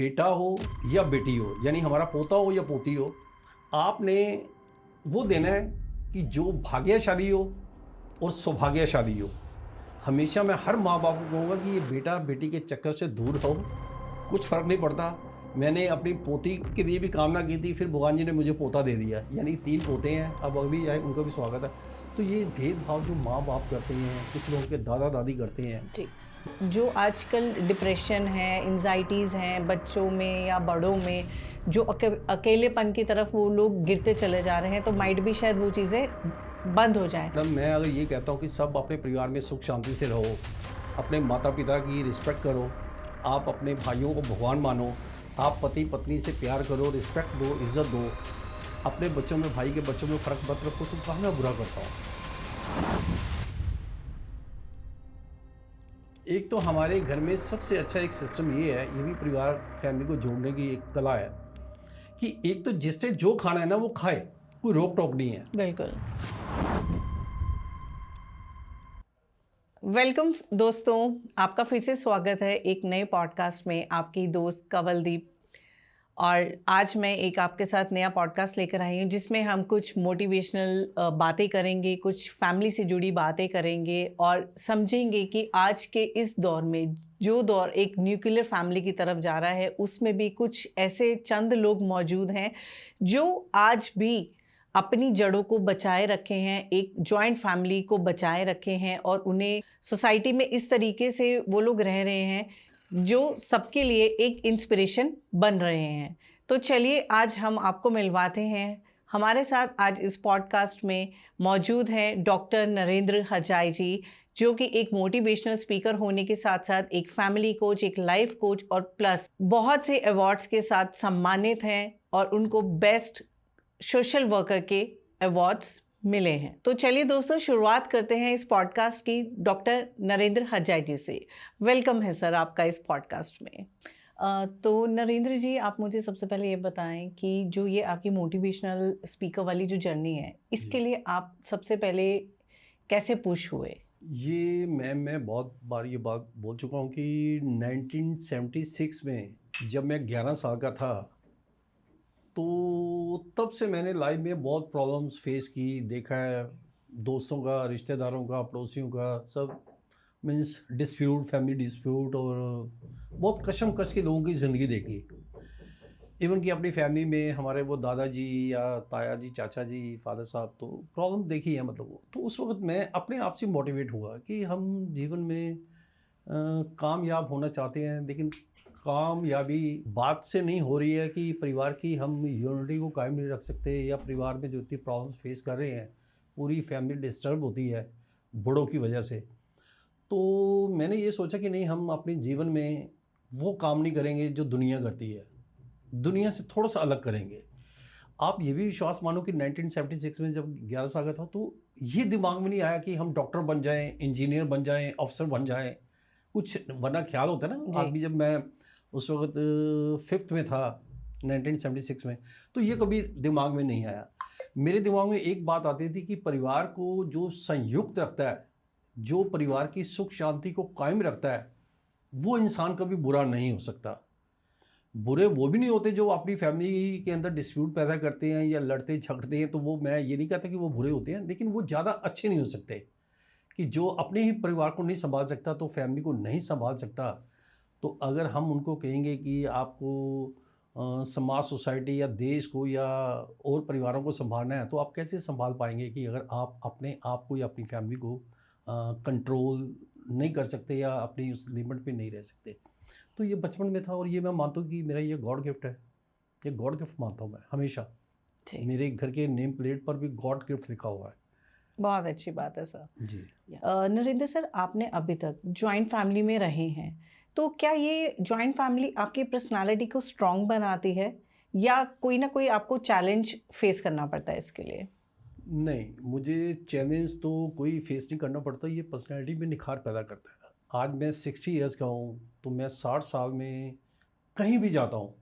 बेटा हो या बेटी हो, यानी हमारा पोता हो या पोती हो, आपने वो देना है कि जो भाग्यशाली हो और सौभाग्यशाली हो। हमेशा मैं हर माँ बाप को कहूँगा कि ये बेटा बेटी के चक्कर से दूर रहो, कुछ फ़र्क नहीं पड़ता। मैंने अपनी पोती के लिए भी कामना की थी, फिर भगवान जी ने मुझे पोता दे दिया, यानी 3 पोते हैं, अब अगली आए उनका भी स्वागत है। तो ये भेदभाव जो माँ बाप करते हैं, कुछ लोगों के दादा दादी करते हैं। जी, जो आजकल डिप्रेशन है, एंजाइटीज़ हैं बच्चों में या बड़ों में, जो अकेलेपन की तरफ वो लोग गिरते चले जा रहे हैं, तो माइट भी शायद वो चीज़ें बंद हो जाएँ। मतलब मैं अगर ये कहता हूँ कि सब अपने परिवार में सुख शांति से रहो, अपने माता पिता की रिस्पेक्ट करो, आप अपने भाइयों को भगवान मानो, आप पति पत्नी से प्यार करो, रिस्पेक्ट दो, इज़्ज़त दो, अपने बच्चों में, भाई के बच्चों में फ़र्क मत रखो, तो कहाँ मैं बुरा करता हूँ। एक तो हमारे घर में सबसे अच्छा एक सिस्टम ये है, ये भी परिवार फैमिली को जोड़ने की एक कला है कि एक तो जिसने जो खाना है ना वो खाए, कोई रोक टोक नहीं है। बिल्कुल। वेलकम दोस्तों, आपका फिर से स्वागत है एक नए पॉडकास्ट में, आपकी दोस्त कंवलदीप। और आज मैं एक आपके साथ नया पॉडकास्ट लेकर आई हूँ जिसमें हम कुछ मोटिवेशनल बातें करेंगे, कुछ फैमिली से जुड़ी बातें करेंगे और समझेंगे कि आज के इस दौर में जो दौर एक न्यूक्लियर फैमिली की तरफ जा रहा है, उसमें भी कुछ ऐसे चंद लोग मौजूद हैं जो आज भी अपनी जड़ों को बचाए रखे हैं, एक जॉइंट फैमिली को बचाए रखे हैं और उन्हें सोसाइटी में इस तरीके से वो लोग रह रहे हैं जो सबके लिए एक इंस्पिरेशन बन रहे हैं। तो चलिए आज हम आपको मिलवाते हैं। हमारे साथ आज इस पॉडकास्ट में मौजूद हैं डॉक्टर नरेंद्र हरजाई जी, जो कि एक मोटिवेशनल स्पीकर होने के साथ-साथ एक फैमिली कोच, एक लाइफ कोच और प्लस बहुत से अवार्ड्स के साथ सम्मानित हैं और उनको बेस्ट सोशल वर्कर के अवार्ड्स मिले हैं। तो चलिए दोस्तों शुरुआत करते हैं इस पॉडकास्ट की डॉक्टर नरेंद्र हरजाई जी से। वेलकम है सर आपका इस पॉडकास्ट में। तो नरेंद्र जी आप मुझे सबसे पहले ये बताएं कि जो ये आपकी मोटिवेशनल स्पीकर वाली जो जर्नी है, इसके जी। लिए आप सबसे पहले कैसे पुश हुए? ये मैं बहुत बार ये बात बोल चुका हूँ कि 1976 में जब मैं 11 साल का था, तो तब से मैंने लाइफ में बहुत प्रॉब्लम्स फेस की, देखा है दोस्तों का, रिश्तेदारों का, पड़ोसियों का, सब मीन्स डिस्प्यूट, फैमिली डिस्प्यूट और बहुत कशमकश के लोगों की ज़िंदगी देखी। इवन कि अपनी फैमिली में हमारे वो दादाजी या ताया जी, चाचा जी, फादर साहब, तो प्रॉब्लम देखी है मतलब वो। तो उस वक़्त मैं अपने आप से मोटिवेट हुआ कि हम जीवन में कामयाब होना चाहते हैं, लेकिन कामयाबी बात से नहीं हो रही है कि परिवार की हम यूनिटी को कायम नहीं रख सकते, या परिवार में जो इतनी प्रॉब्लम्स फेस कर रहे हैं, पूरी फैमिली डिस्टर्ब होती है बड़ों की वजह से। तो मैंने ये सोचा कि नहीं, हम अपने जीवन में वो काम नहीं करेंगे जो दुनिया करती है, दुनिया से थोड़ा-सा अलग करेंगे। आप ये भी विश्वास मानो कि 1976 में जब 11 साल का था, तो ये दिमाग में नहीं आया कि हम डॉक्टर बन जाएँ, इंजीनियर बन जाएँ, अफ़सर बन जाएँ। कुछ वरना ख्याल होता है ना जी। आदमी, जब मैं उस वक़्त 5th में था 1976 में, तो ये कभी दिमाग में नहीं आया। मेरे दिमाग में एक बात आती थी कि परिवार को जो संयुक्त रखता है, जो परिवार की सुख शांति को कायम रखता है, वो इंसान कभी बुरा नहीं हो सकता। बुरे वो भी नहीं होते जो अपनी फैमिली के अंदर डिस्प्यूट पैदा करते हैं या लड़ते झगड़ते हैं, तो वो मैं ये नहीं कहता कि वो बुरे होते हैं, लेकिन वो ज़्यादा अच्छे नहीं हो सकते। कि जो अपने ही परिवार को नहीं सँभाल सकता, तो फैमिली को नहीं सँभाल सकता, तो अगर हम उनको कहेंगे कि आपको समाज, सोसाइटी या देश को या और परिवारों को सँभालना है, तो आप कैसे सँभाल पाएँगे कि अगर आप अपने आप को या अपनी फैमिली को कंट्रोल नहीं कर सकते या अपनी उस लिमिट पे नहीं रह सकते। तो ये बचपन में था और ये मैं मानता हूँ कि मेरा ये गॉड गिफ्ट है। ये गॉड गिफ्ट मानता हूँ मैं हमेशा। जी, मेरे घर के नेम प्लेट पर भी गॉड गिफ्ट लिखा हुआ है। बहुत अच्छी बात है सर। जी। नरेंद्र सर आपने अभी तक जॉइंट फैमिली में रहे हैं, तो क्या ये जॉइंट फैमिली आपकी पर्सनालिटी को स्ट्रॉन्ग बनाती है या कोई ना कोई आपको चैलेंज फेस करना पड़ता है इसके लिए? नहीं, मुझे चैलेंज तो कोई फेस नहीं करना पड़ता, ये पर्सनैलिटी में निखार पैदा करता है। आज मैं 60 इयर्स का हूँ, तो मैं 60 साल में कहीं भी जाता हूँ,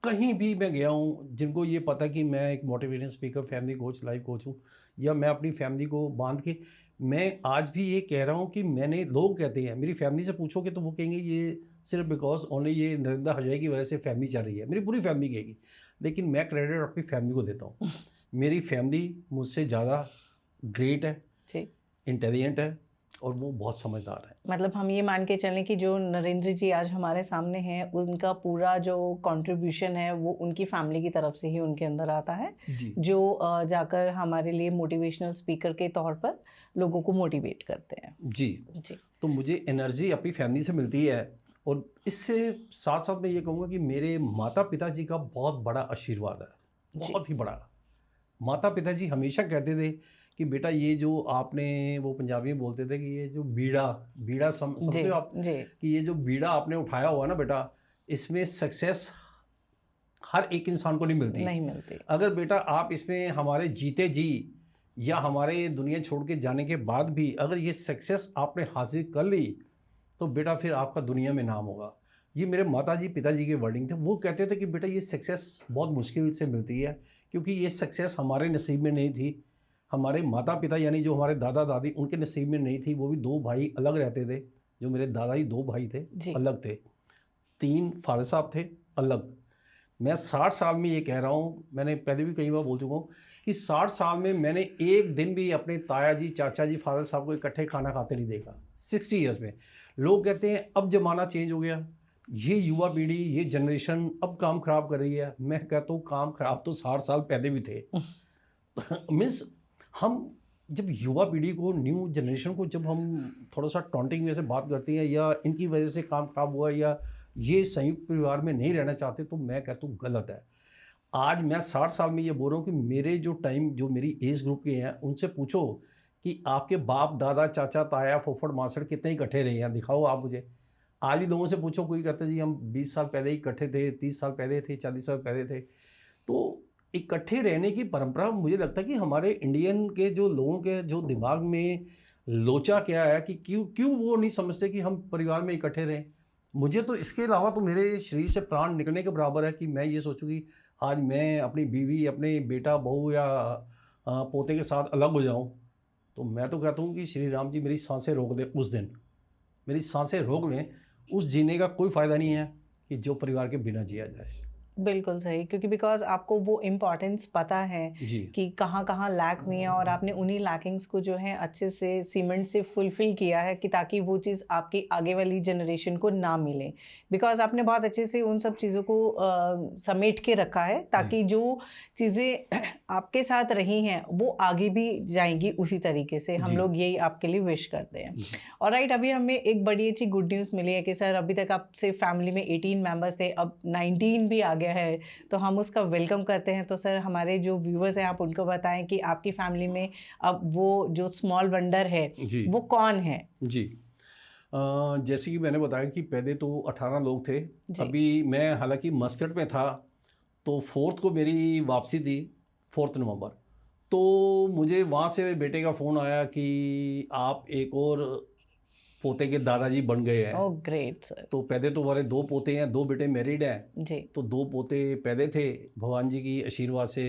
कहीं भी मैं गया हूँ, जिनको ये पता कि मैं एक motivational speaker, family coach, life coach हूँ, या मैं अपनी फैमिली को बांध के, मैं आज भी ये कह रहा हूँ कि मैंने, लोग कहते हैं, मेरी फैमिली से पूछोगे तो वो कहेंगे ये सिर्फ बिकॉज ओनली ये नरेंद्र हजाई की वजह से फैमिली चल रही है, मेरी पूरी फैमिली कहेगी, लेकिन मैं क्रेडिट अपनी फैमिली को देता हूँ। मेरी फैमिली मुझसे ज़्यादा ग्रेट है, जी, इंटेलिजेंट है और वो बहुत समझदार है। मतलब हम ये मान के चलें कि जो नरेंद्र जी आज हमारे सामने हैं, उनका पूरा जो कंट्रीब्यूशन है वो उनकी फैमिली की तरफ से ही उनके अंदर आता है, जी जो जाकर हमारे लिए मोटिवेशनल स्पीकर के तौर पर लोगों को मोटिवेट करते हैं। जी। जी, तो मुझे एनर्जी अपनी फैमिली से मिलती है और इससे साथ साथ मैं ये कहूँगा कि मेरे माता पिता जी का बहुत बड़ा आशीर्वाद है, जी, बहुत ही बड़ा। माता पिता जी हमेशा कहते थे कि बेटा ये जो आपने, वो पंजाबी में बोलते थे कि ये जो बीड़ा बीड़ा जी, समझते हो आप, जी, कि ये जो बीड़ा आपने उठाया हुआ ना बेटा, इसमें सक्सेस हर एक इंसान को नहीं मिलती। नहीं मिलती। अगर बेटा आप इसमें हमारे जीते जी या हमारे दुनिया छोड़ के जाने के बाद भी अगर ये सक्सेस आपने हासिल कर ली तो बेटा फिर आपका दुनिया में नाम होगा। ये मेरे माताजी पिताजी के वर्डिंग थे। वो कहते थे कि बेटा ये सक्सेस बहुत मुश्किल से मिलती है, क्योंकि ये सक्सेस हमारे नसीब में नहीं थी, हमारे माता पिता यानी जो हमारे दादा दादी उनके नसीब में नहीं थी। वो भी 2 भाई अलग रहते थे, जो मेरे दादाजी 2 भाई थे जी, अलग थे, 3 फादर साहब थे अलग। मैं 60 साल में ये कह रहा हूँ, मैंने पहले भी कई बार बोल चुका हूँ कि 60 साल में मैंने एक दिन भी अपने ताया जी चाचा जी फादर साहब को इकट्ठे खाना खाते नहीं देखा। 60 ईयर्स में लोग कहते हैं अब ज़माना चेंज हो गया, ये युवा पीढ़ी ये जनरेशन अब काम ख़राब कर रही है। मैं कहता हूँ काम ख़राब तो 60 साल पहले भी थे। मीन्स हम जब युवा पीढ़ी को, न्यू जनरेशन को जब हम थोड़ा सा टॉन्टिंग वे से बात करते हैं या इनकी वजह से काम खराब हुआ या ये संयुक्त परिवार में नहीं रहना चाहते, तो मैं कहता हूँ गलत है। आज मैं 60 साल में ये बोल रहा हूँ कि मेरे जो टाइम, जो मेरी एज ग्रुप के हैं, उनसे पूछो कि आपके बाप दादा चाचा ताया फुफड़ मासड़ कितने इकट्ठे रहे हैं, दिखाओ आप मुझे। आज भी लोगों से पूछो, कोई कहता है जी हम 20 साल पहले ही इकट्ठे थे, 30 साल पहले थे, 40 साल पहले थे। तो इकट्ठे रहने की परंपरा, मुझे लगता है कि हमारे इंडियन के जो लोगों के जो दिमाग में लोचा क्या है कि क्यों वो नहीं समझते कि हम परिवार में इकट्ठे रहें। मुझे तो इसके अलावा तो मेरे शरीर से प्राण निकलने के बराबर है कि मैं ये सोचूं कि आज मैं अपनी बीवी, अपने बेटा बहू या पोते के साथ अलग हो जाऊं। तो मैं तो कहता हूं कि श्री राम जी मेरी सांसें रोक दें उस दिन, मेरी सांसें रोक लें। उस जीने का कोई फ़ायदा नहीं है कि जो परिवार के बिना जिया जाए। बिल्कुल सही, क्योंकि बिकॉज़ आपको वो इम्पोर्टेंस पता है जी कि कहाँ-कहाँ लैक हुई है और आपने उन्हीं लैकिंग्स को जो है अच्छे से सीमेंट से फुलफ़िल किया है कि ताकि वो चीज़ आपकी आगे वाली जनरेशन को ना मिले। बिकॉज़ आपने बहुत अच्छे से उन सब चीज़ों को समेट के रखा है जी ताकि जो चीज़ें आपके साथ रही हैं, वो आगे भी जाएँगी उसी तरीके से। हम जी लोग यही आपके लिए विश करते हैं। जी ऑलराइट, अभी हमें एक बड़ी अच्छी गुड न्यूज़ मिली है कि सर अभी तक आपसे फैमिली में 18 मेंबर्स थे, अब 19 भी आ गया है, तो हम उसका वेलकम करते हैं। तो सर हमारे जो व्यूअर्स हैं, आप उनको बताएं कि आपकी फैमिली में अब वो जो स्मॉल वंडर है जी वो कौन है? जी। जैसे कि मैंने बताया कि पहले तो 18 लोग थे। जी, अभी मैं हालांकि मस्कट में था, तो 4th को मेरी वापसी थी, 4 नवंबर। तो मुझे वहाँ से बेटे का फ़ोन आया कि आप एक और पोते के दादाजी बन गए हैं। Oh great sir. तो पहले तो हमारे 2 पोते हैं, 2 बेटे मैरिड हैं। जी, तो 2 पोते पैदे थे, भगवान जी की आशीर्वाद से,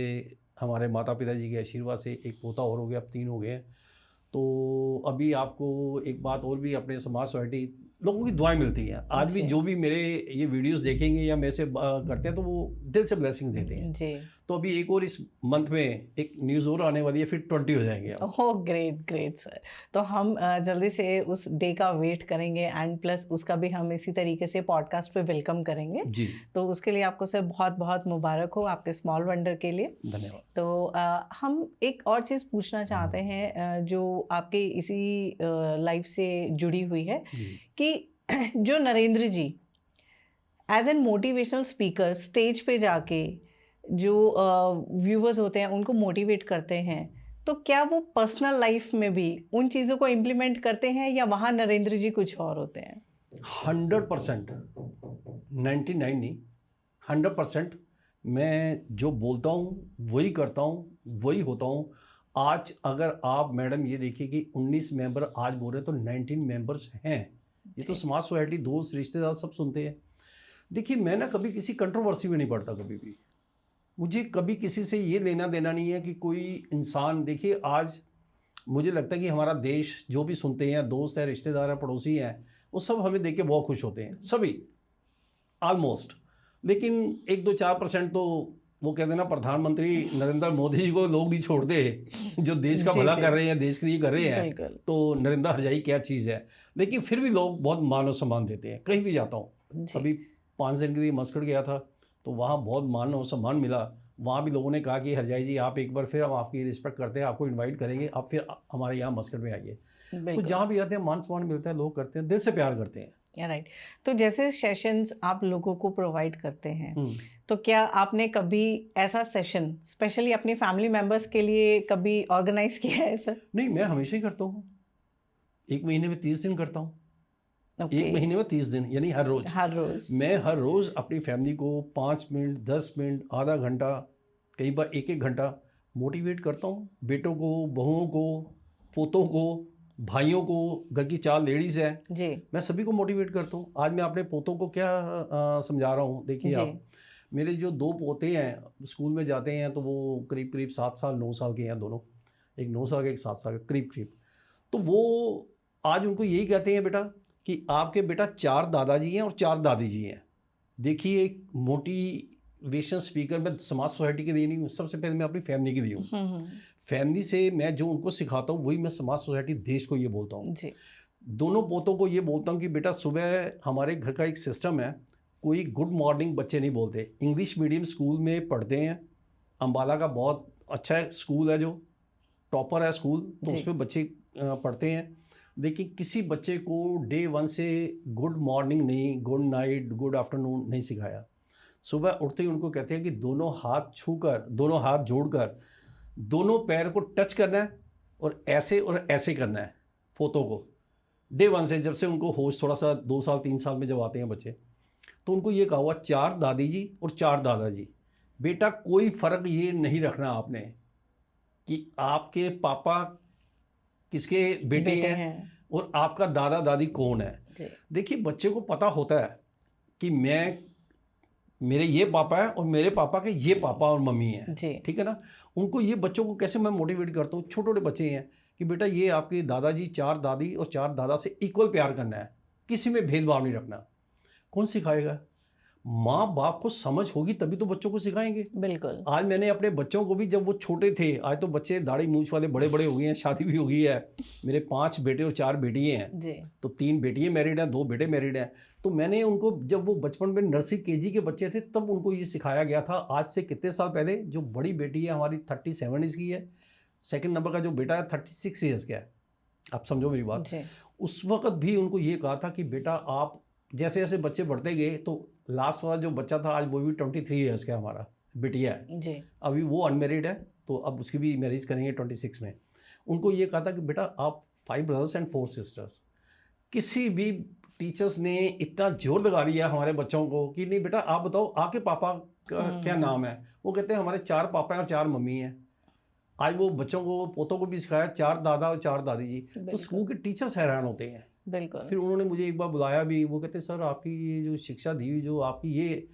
हमारे माता पिता जी के आशीर्वाद से एक पोता और हो गया, अब 3 हो गए हैं। तो अभी आपको एक बात और भी, अपने समाज सोसाइटी लोगों की दुआएं मिलती हैं। आज भी जी, जो भी मेरे ये वीडियोस देखेंगे या मेरे से करते हैं, तो वो दिल से ब्लेसिंग देते हैं। जी। तो अभी एक और इस मंथ में एक न्यूज़ और आने वाली है, फिर 20 हो जाएंगे अब। Oh great great sir. तो हम जल्दी से उस डे का वेट करेंगे एंड प्लस उसका भी हम इसी तरीके से पॉडकास्ट पे वेलकम करेंगे। जी तो उसके लिए आपको सर बहुत बहुत मुबारक हो आपके स्मॉल वंडर के लिए। धन्यवाद। तो हम एक और चीज़ पूछना चाहते हैं जो आपके इसी लाइफ से जुड़ी हुई है जी कि जो Narendra ji as an motivational speaker stage पे जाके जो व्यूवर्स होते हैं उनको मोटिवेट करते हैं, तो क्या वो पर्सनल लाइफ में भी उन चीज़ों को इम्प्लीमेंट करते हैं या वहाँ नरेंद्र जी कुछ और होते हैं? 100%, 99 नहीं, 100% मैं जो बोलता हूँ वही करता हूँ, वही होता हूँ। आज अगर आप मैडम ये देखिए कि 19 मेंबर आज बोल रहे हैं, तो 19 मेंबर्स हैं। ये तो जी, समाज सोसाइटी, दोस्त रिश्तेदार सब सुनते हैं। देखिए मैं ना कभी किसी कंट्रोवर्सी में नहीं पड़ता, कभी भी मुझे कभी किसी से ये लेना देना नहीं है कि कोई इंसान, देखिए आज मुझे लगता है कि हमारा देश, जो भी सुनते हैं, दोस्त हैं, रिश्तेदार हैं, पड़ोसी हैं, वो सब हमें देख के बहुत खुश होते हैं, सभी ऑलमोस्ट। लेकिन 1-2-4% तो वो कहते हैं ना, प्रधानमंत्री नरेंद्र मोदी जी को लोग नहीं छोड़ते जो देश का जी भला जी कर रहे हैं, देश के लिए कर रहे हैं। बिल्कुल तो नरेंद्र हरजाई क्या चीज़ है, लेकिन फिर भी लोग बहुत मान और सम्मान देते हैं। कहीं भी जाता हूँ, जी अभी 5 दिन के लिए मस्कट गया था, तो वहाँ बहुत मान और सम्मान मिला। वहाँ भी लोगों ने कहा कि हरजाई जी आप एक बार फिर, हम आपकी रिस्पेक्ट करते हैं, आपको इनवाइट करेंगे, आप फिर हमारे यहाँ मस्कट में आइए। तो बिल्कुल जहाँ भी जाते हैं मान सम्मान मिलता है, लोग करते हैं, दिल से प्यार करते हैं। राइट। तो जैसे सेशंस आप लोगों को प्रोवाइड करते हैं, हम्म। तो क्या आपने कभी ऐसा सेशन स्पेशली अपनी फैमिली मेंबर्स के लिए कभी ऑर्गेनाइज किया है सर? नहीं, मैं हमेशा ही करता हूँ। 1 महीने में 30 दिन करता हूँ। ओके 1 महीने में 30 दिन, यानी हर रोज़। हर रोज मैं हर रोज़ अपनी फैमिली को 5 मिनट, 10 मिनट, आधा घंटा, कई बार 1-1 घंटा मोटिवेट करता हूँ। बेटों को, बहुओं को, पोतों को, भाइयों को, घर की 4 लेडीज़ हैं, जी मैं सभी को मोटिवेट करता हूँ। आज मैं अपने पोतों को क्या समझा रहा हूँ, देखिए जी आप, मेरे जो 2 पोते हैं स्कूल में जाते हैं, तो वो करीब-करीब 7 साल, 9 साल के हैं दोनों। एक 9 साल का, एक 7 साल का, करीब-करीब। तो वो आज उनको यही कहते हैं बेटा कि आपके बेटा 4 दादाजी हैं और 4 दादी जी हैं। देखिए, एक मोटिवेशन स्पीकर मैं समाज सोसाइटी के लिए नहीं हूँ, सबसे पहले मैं अपनी फैमिली के लिए हूँ। हम्म फैमिली से मैं जो उनको सिखाता हूँ, वही मैं समाज सोसाइटी देश को ये बोलता हूँ। जी दोनों पोतों को ये बोलता हूँ कि बेटा, सुबह हमारे घर का एक सिस्टम है, कोई गुड मॉर्निंग बच्चे नहीं बोलते। इंग्लिश मीडियम स्कूल में पढ़ते हैं, अम्बाला का बहुत अच्छा स्कूल है, जो टॉपर है स्कूल, तो जी उसमें बच्चे पढ़ते हैं। लेकिन किसी बच्चे को डे 1 से गुड मॉर्निंग नहीं, गुड नाइट, गुड आफ्टरनून नहीं सिखाया। सुबह उठते ही उनको कहते हैं कि दोनों हाथ छूकर, दोनों हाथ जोड़कर, दोनों पैर को टच करना है और ऐसे करना है पोतों को। डे 1 से, जब से उनको होश थोड़ा सा 2 साल 3 साल में जब आते हैं बच्चे, तो उनको ये कहा हुआ 4 दादी जी और 4 दादाजी। बेटा, कोई फ़र्क ये नहीं रखना आपने कि आपके पापा किसके बेटे बेटे हैं हैं और आपका दादा दादी कौन है। जी देखिए, बच्चे को पता होता है कि मेरे ये पापा है और मेरे पापा के ये पापा और मम्मी हैं, जी ठीक है ना। उनको ये बच्चों को कैसे मैं मोटिवेट करता हूँ, छोटे छोटे बच्चे हैं, कि बेटा ये आपके दादाजी 4 दादी और 4 दादा से इक्वल प्यार करना है, किसी में भेदभाव नहीं रखना। कौन सिखाएगा? माँ बाप को समझ होगी तभी तो बच्चों को सिखाएंगे। बिल्कुल आज मैंने अपने बच्चों को भी, जब वो छोटे थे, आज तो बच्चे दाढ़ी मूंछ वाले बड़े बड़े हो गए हैं, शादी भी हो गई है। मेरे 5 बेटे और 4 बेटियां हैं, जी तो 3 बेटियां मैरिड हैं, 2 बेटे मैरिड हैं। तो मैंने उनको, जब वो बचपन में नर्सरी केजी के बच्चे थे, तब उनको ये सिखाया गया था। आज से कितने साल पहले, जो बड़ी बेटी है हमारी 37 ईयर्स की है, सेकंड नंबर का जो बेटा है 36 ईयर्स का है, आप समझो मेरी बात। जी उस वक्त भी उनको ये कहा था कि बेटा आप, जैसे जैसे बच्चे बढ़ते गए, तो लास्ट वाला जो बच्चा था, आज वो भी 23 ईयर्स का हमारा बिटिया है, जी अभी वो अनमेरिड है, तो अब उसकी भी मैरिज करेंगे 26 में। उनको ये कहा था कि बेटा आप 5 ब्रदर्स एंड 4 सिस्टर्स। किसी भी टीचर्स ने इतना जोर लगा दिया हमारे बच्चों को कि नहीं बेटा आप बताओ आपके पापा का क्या नाम है। वो कहते हैं हमारे 4 पापा हैं और 4 मम्मी हैं। आज वो बच्चों को, पोतों को भी सिखाया 4 दादा और 4 दादी जी। तो बिल्कुल स्कूल के टीचर्स हैरान होते हैं। बिल्कुल फिर उन्होंने मुझे एक बार बुलाया भी, वो कहते सर आपकी ये जो शिक्षा दी हुई, जो आपकी ये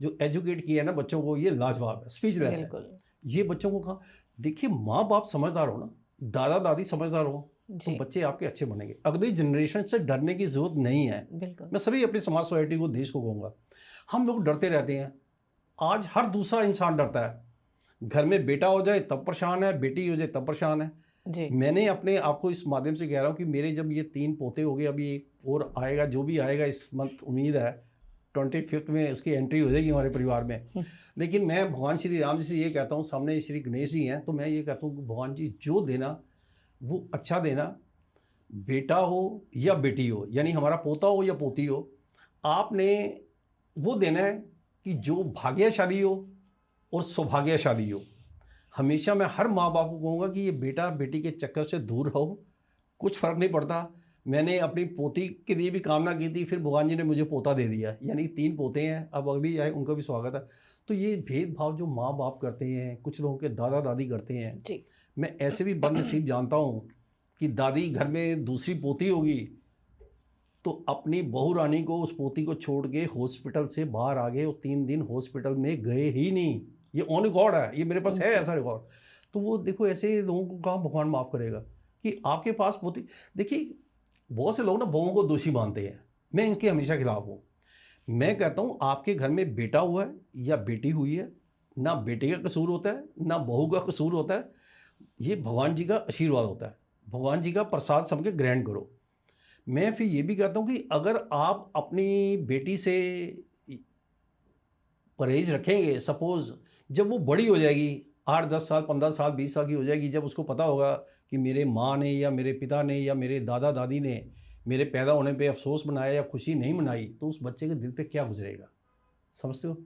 जो एजुकेट किया है ना बच्चों को, ये लाजवाब है, स्पीचलेस है। बिल्कुल ये बच्चों को कहा, देखिए माँ बाप समझदार हो ना, दादा दादी समझदार हो, तो जी बच्चे आपके अच्छे बनेंगे। अगली जनरेशन से डरने की जरूरत नहीं है। बिल्कुल मैं सभी अपनी समाज सोसाइटी को, देश को कहूँगा, हम लोग डरते रहते हैं। आज हर दूसरा इंसान डरता है। घर में बेटा हो जाए तब परेशान है, बेटी हो जाए तब परेशान है। जी मैंने अपने आपको इस माध्यम से कह रहा हूँ कि मेरे जब ये 3 पोते हो गए, अभी एक और आएगा, जो भी आएगा इस मंथ, उम्मीद है 25 में उसकी एंट्री हो जाएगी हमारे परिवार में। लेकिन मैं भगवान श्री राम जी से ये कहता हूँ, सामने श्री गणेश जी हैं, तो मैं ये कहता हूँ कि भगवान जी जो देना वो अच्छा देना, बेटा हो या बेटी हो, यानी हमारा पोता हो या पोती हो, आपने वो देना है कि जो भाग्यशाली हो और सौभाग्यशाली हो। हमेशा मैं हर माँ बाप को कहूँगा कि ये बेटा बेटी के चक्कर से दूर रहो, कुछ फ़र्क नहीं पड़ता। मैंने अपनी पोती के लिए भी कामना की थी, फिर भगवान जी ने मुझे पोता दे दिया, यानी 3 पोते हैं, अब अगली आए उनका भी स्वागत है। तो ये भेदभाव जो माँ बाप करते हैं, कुछ लोगों के दादा दादी करते हैं, जी मैं ऐसे भी बदनसीब जानता हूँ कि दादी घर में दूसरी पोती होगी, तो अपनी बहू रानी को, उस पोती को छोड़ के हॉस्पिटल से बाहर आ गए और 3 दिन हॉस्पिटल में गए ही नहीं। ये ऑन रिकॉर्ड है, ये मेरे पास है ऐसा रिकॉर्ड। तो वो देखो, ऐसे लोगों को कहाँ भगवान माफ़ करेगा कि आपके पास पोती। देखिए, बहुत से लोग ना बहुओं को दोषी मानते हैं, मैं इनके हमेशा खिलाफ हूँ। मैं कहता हूँ आपके घर में बेटा हुआ है या बेटी हुई है, ना बेटे का कसूर होता है ना बहू का कसूर होता है, ये भगवान जी का आशीर्वाद होता है, भगवान जी का प्रसाद समझ के ग्रहण करो। मैं फिर ये भी कहता हूँ कि अगर आप अपनी बेटी से परहेज रखेंगे, सपोज जब वो बड़ी हो जाएगी, 8-10 साल 15 साल 20 साल की हो जाएगी, जब उसको पता होगा कि मेरे माँ ने या मेरे पिता ने या मेरे दादा दादी ने मेरे पैदा होने पे अफसोस मनाया या खुशी नहीं मनाई, तो उस बच्चे के दिल पे क्या गुजरेगा, समझते हो।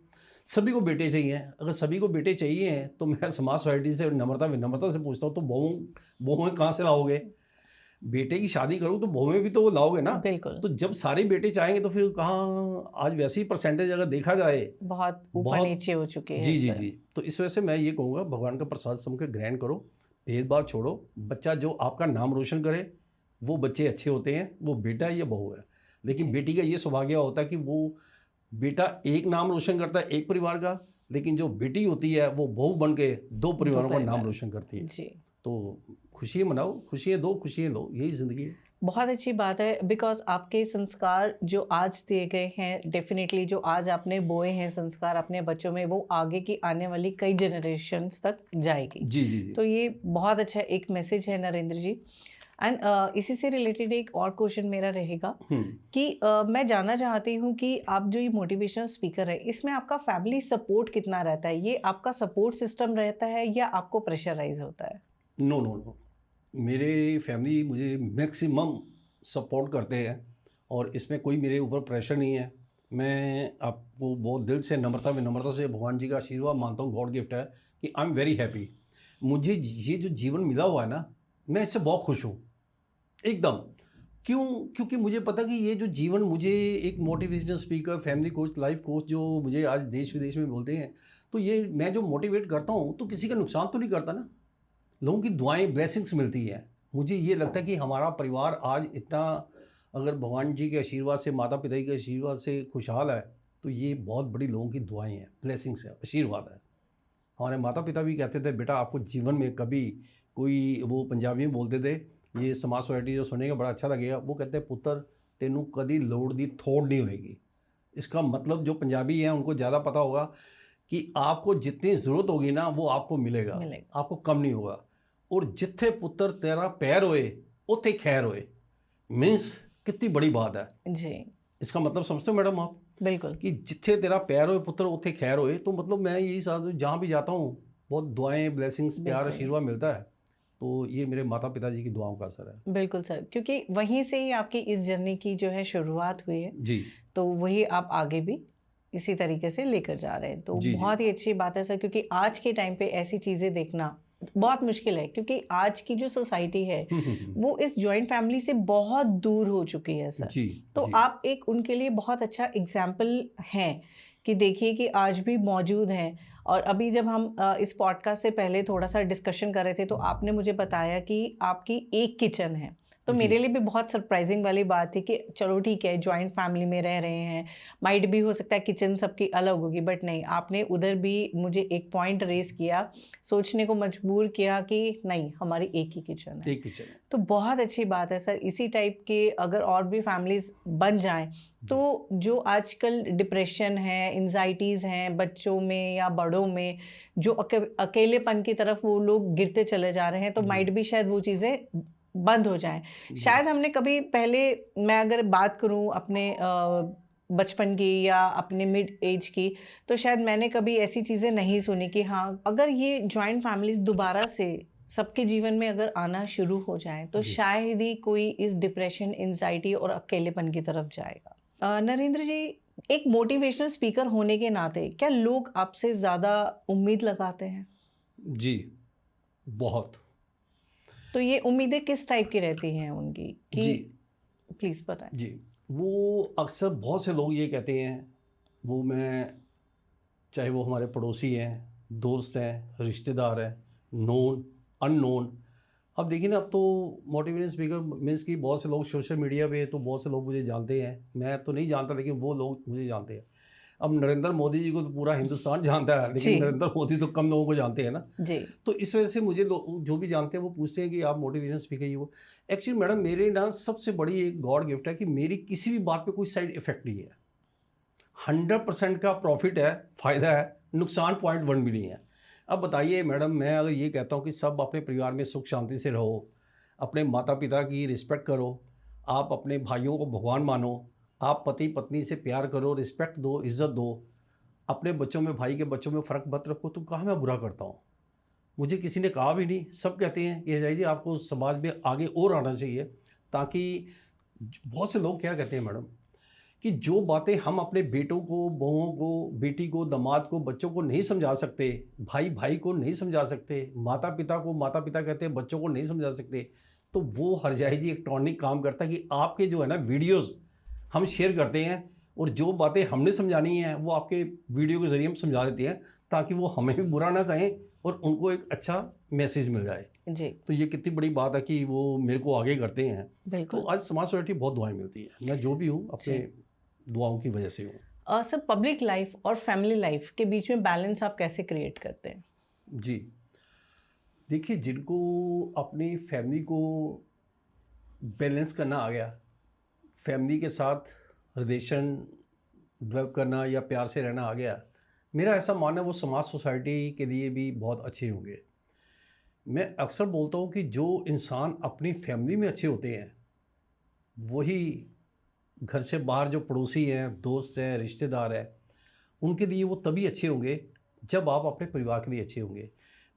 सभी को बेटे चाहिए हैं, अगर सभी को बेटे चाहिए हैं तो मैं समाज सोसाइटी से नम्रता विनम्रता से पूछता हूँ, तो बहुएं कहाँ से लाओगे? बेटे की शादी करो तो बहुएं भी तो लाओगे ना। बिल्कुल। तो जब सारे बेटे चाहेंगे तो फिर कहाँ, आज वैसे ही परसेंटेज अगर देखा जाए बहुत ऊपर बहुत। नीचे हो चुके हैं जी जी सर। जी, तो इस वजह से मैं ये कहूँगा भगवान का प्रसाद समझ के ग्रहण करो, भेदभाव छोड़ो, बच्चा जो आपका नाम रोशन करे वो बच्चे अच्छे होते हैं, वो बेटा है या बहू है। लेकिन जी। बेटी का ये सौभाग्य होता है कि वो बेटा एक नाम रोशन करता है एक परिवार का, लेकिन जो बेटी होती है वो बहू बन के 2 दो परिवारों का नाम परिवार। रोशन करती है। जी। तो खुशियाँ मनाओ, खुशियाँ दो, खुशियाँ लो, यही ज़िंदगी है। बहुत अच्छी बात है, बिकॉज़ आपके संस्कार जो आज दिए गए हैं, डेफ़िनेटली जो आज आपने बोए हैं संस्कार अपने बच्चों में, वो आगे की आने वाली कई जनरेशन्स तक जाएगी। जी, जी, जी। तो ये बहुत अच्छा एक मैसेज है नरेंद्र जी। एंड इसी से रिलेटेड एक और क्वेश्चन मेरा रहेगा हुँ। कि मैं जानना चाहती हूँ कि आप जो ये मोटिवेशनल स्पीकर है, इसमें आपका फैमिली सपोर्ट कितना रहता है? ये आपका सपोर्ट सिस्टम रहता है या आपको प्रेशराइज़ होता है? No, no, no. मेरे फैमिली मुझे मैक्सिमम सपोर्ट करते हैं और इसमें कोई मेरे ऊपर प्रेशर नहीं है। मैं आपको बहुत दिल से नम्रता विनम्रता से भगवान जी का आशीर्वाद मानता हूँ, गॉड गिफ्ट है कि आई एम वेरी हैप्पी। मुझे ये जो जीवन मिला हुआ है ना, मैं इससे बहुत खुश हूँ, एकदम। क्यों? क्योंकि मुझे पता कि ये जो जीवन मुझे एक motivational speaker, family coach, life coach जो मुझे आज देश-विदेश में बोलते हैं, तो ये मैं जो मोटिवेट करता हूँ, तो किसी का नुकसान तो नहीं करता ना। लोगों की दुआएं ब्लेसिंग्स मिलती हैं। मुझे ये लगता है कि हमारा परिवार आज इतना, अगर भगवान जी के आशीर्वाद से, माता पिता के आशीर्वाद से खुशहाल है, तो ये बहुत बड़ी लोगों की दुआएं हैं, ब्लेसिंग्स है, आशीर्वाद है। हमारे माता पिता भी कहते थे बेटा आपको जीवन में कभी कोई, वो पंजाबी में बोलते थे, ये समाज सोसाइटी जो सुनेगा बड़ा अच्छा लगेगा, वो कहते हैं पुत्र तेनू कदी लोड़ दी थोड़ नहीं होएगी। इसका मतलब जो पंजाबी हैं उनको ज़्यादा पता होगा कि आपको जितनी ज़रूरत होगी ना वो आपको मिलेगा, मिलेगा। आपको कम नहीं होगा। और जिथे पुत्र तेरा पैर होए उथे खैर होए, मीन्स कितनी बड़ी बात है। जी, इसका मतलब समझते हो मैडम आप, बिल्कुल। कि जिथे तेरा पैर होए पुत्र उथे खैर होए, तो मतलब मैं यही साथ जहाँ भी जाता हूँ बहुत दुआएं, ब्लेसिंग्स, प्यार, बिल्कुल। आशीर्वाद मिलता है। तो ये मेरे माता पिता जी की दुआओं का असर है। बिल्कुल सर, क्योंकि वहीं से ही आपकी इस जर्नी की जो है शुरुआत हुई है, जी तो वही आप आगे भी इसी तरीके से लेकर जा रहे हैं। तो जी जी। बहुत ही अच्छी बात है सर, क्योंकि आज के टाइम पे ऐसी चीज़ें देखना बहुत मुश्किल है, क्योंकि आज की जो सोसाइटी है, वो इस जॉइंट फैमिली से बहुत दूर हो चुकी है सर। जी तो जी आप एक उनके लिए बहुत अच्छा एग्ज़ाम्पल हैं कि देखिए कि आज भी मौजूद हैं। और अभी जब हम इस पॉडकास्ट से पहले थोड़ा-सा डिस्कशन कर रहे थे, तो आपने मुझे बताया कि आपकी एक किचन है। तो जी मेरे लिए भी बहुत सरप्राइजिंग वाली बात थी कि चलो ठीक है, जॉइंट फैमिली में रह रहे हैं, माइट भी हो सकता है किचन सबकी अलग होगी, बट नहीं, आपने उधर भी मुझे एक पॉइंट रेज़ किया, सोचने को मजबूर किया कि नहीं, हमारी एक ही किचन है। एक किचन है। तो बहुत अच्छी बात है सर, इसी टाइप के अगर और भी फैमिलीज़ बन जाएँ, जी तो जो आजकल डिप्रेशन है, एंग्ज़ायटीज़ हैं बच्चों में या बड़ों में, जो अकेलेपन की तरफ वो लोग गिरते चले जा रहे हैं, तो जी माइट भी शायद वो चीज़ें बंद हो जाएँ। जी शायद हमने कभी पहले, मैं अगर बात करूँ अपने बचपन की या अपने मिड एज की, तो शायद मैंने कभी ऐसी चीज़ें नहीं सुनी कि हाँ, अगर ये जॉइंट फैमिलीज़ दोबारा से सबके जीवन में अगर आना शुरू हो जाए, तो जी। शायद ही कोई इस डिप्रेशन, एंग्ज़ायटी और अकेलेपन की तरफ जाएगा। नरेंद्र जी, एक मोटिवेशनल स्पीकर होने के नाते क्या लोग आपसे ज़्यादा उम्मीद लगाते हैं? जी बहुत। तो ये उम्मीदें किस टाइप की रहती हैं उनकी कि जी प्लीज़ बताएँ? जी, वो अक्सर बहुत से लोग ये कहते हैं, वो मैं, चाहे वो हमारे पड़ोसी हैं, दोस्त हैं, रिश्तेदार हैं, नोन, अननोन। अब देखिए ना, अब तो मोटिवेशनल स्पीकर मीन्स कि बहुत से लोग सोशल मीडिया पे, तो बहुत से लोग मुझे जानते हैं। मैं तो नहीं जानता लेकिन वो लोग मुझे जानते हैं। अब नरेंद्र मोदी जी को तो पूरा हिंदुस्तान जानता है, लेकिन जी नरेंद्र मोदी तो कम लोगों को जानते हैं ना। जी तो इस वजह से मुझे जो भी जानते हैं वो पूछते हैं कि आप मोटिवेशन स्पीकर ये वो। एक्चुअली मैडम मेरे ना सबसे बड़ी एक गॉड गिफ्ट है कि मेरी किसी भी बात पे कोई साइड इफेक्ट नहीं है। 100% का प्रॉफिट है, फ़ायदा है, नुकसान 0.1 भी नहीं है। अब बताइए मैडम, मैं अगर ये कहता हूँ कि सब अपने परिवार में सुख शांति से रहो, अपने माता पिता की रिस्पेक्ट करो, आप अपने भाइयों को भगवान मानो, आप पति पत्नी से प्यार करो, रिस्पेक्ट दो, इज़्ज़त दो, अपने बच्चों में, भाई के बच्चों में फ़र्क मत रखो, तो कहाँ मैं बुरा करता हूँ? मुझे किसी ने कहा भी नहीं, सब कहते हैं कि अजय जी आपको समाज में आगे और आना चाहिए, ताकि बहुत से लोग क्या कहते हैं मैडम कि जो बातें हम अपने बेटों को, बहुओं को, बेटी को, दामाद को, बच्चों को नहीं समझा सकते, भाई भाई को नहीं समझा सकते, माता पिता को माता पिता कहते हैं, बच्चों को नहीं समझा सकते, तो वो हरजाई जी एक टॉनिक काम करता है कि आपके जो है ना वीडियोस हम शेयर करते हैं, और जो बातें हमने समझानी है वो आपके वीडियो के ज़रिए हम समझा देते हैं, ताकि वो हमें भी बुरा ना कहें और उनको एक अच्छा मैसेज मिल जाए। जी तो ये कितनी बड़ी बात है कि वो मेरे को आगे करते हैं। तो बिल्कुल आज समाज सोसाइटी बहुत दुआएं मिलती है, मैं जो भी हूँ अपने जी दुआओं की वजह से हूँ। सर पब्लिक लाइफ और फैमिली लाइफ के बीच में बैलेंस आप कैसे क्रिएट करते हैं? जी, देखिए जिनको अपनी फैमिली को बैलेंस करना आ गया, फैमिली के साथ रिलेशन डेवलप करना या प्यार से रहना आ गया, मेरा ऐसा मानना है वो समाज सोसाइटी के लिए भी बहुत अच्छे होंगे। मैं अक्सर बोलता हूँ कि जो इंसान अपनी फैमिली में अच्छे होते हैं, वही घर से बाहर जो पड़ोसी हैं, दोस्त हैं, रिश्तेदार हैं, उनके लिए वो तभी अच्छे होंगे जब आप अपने परिवार के लिए अच्छे होंगे।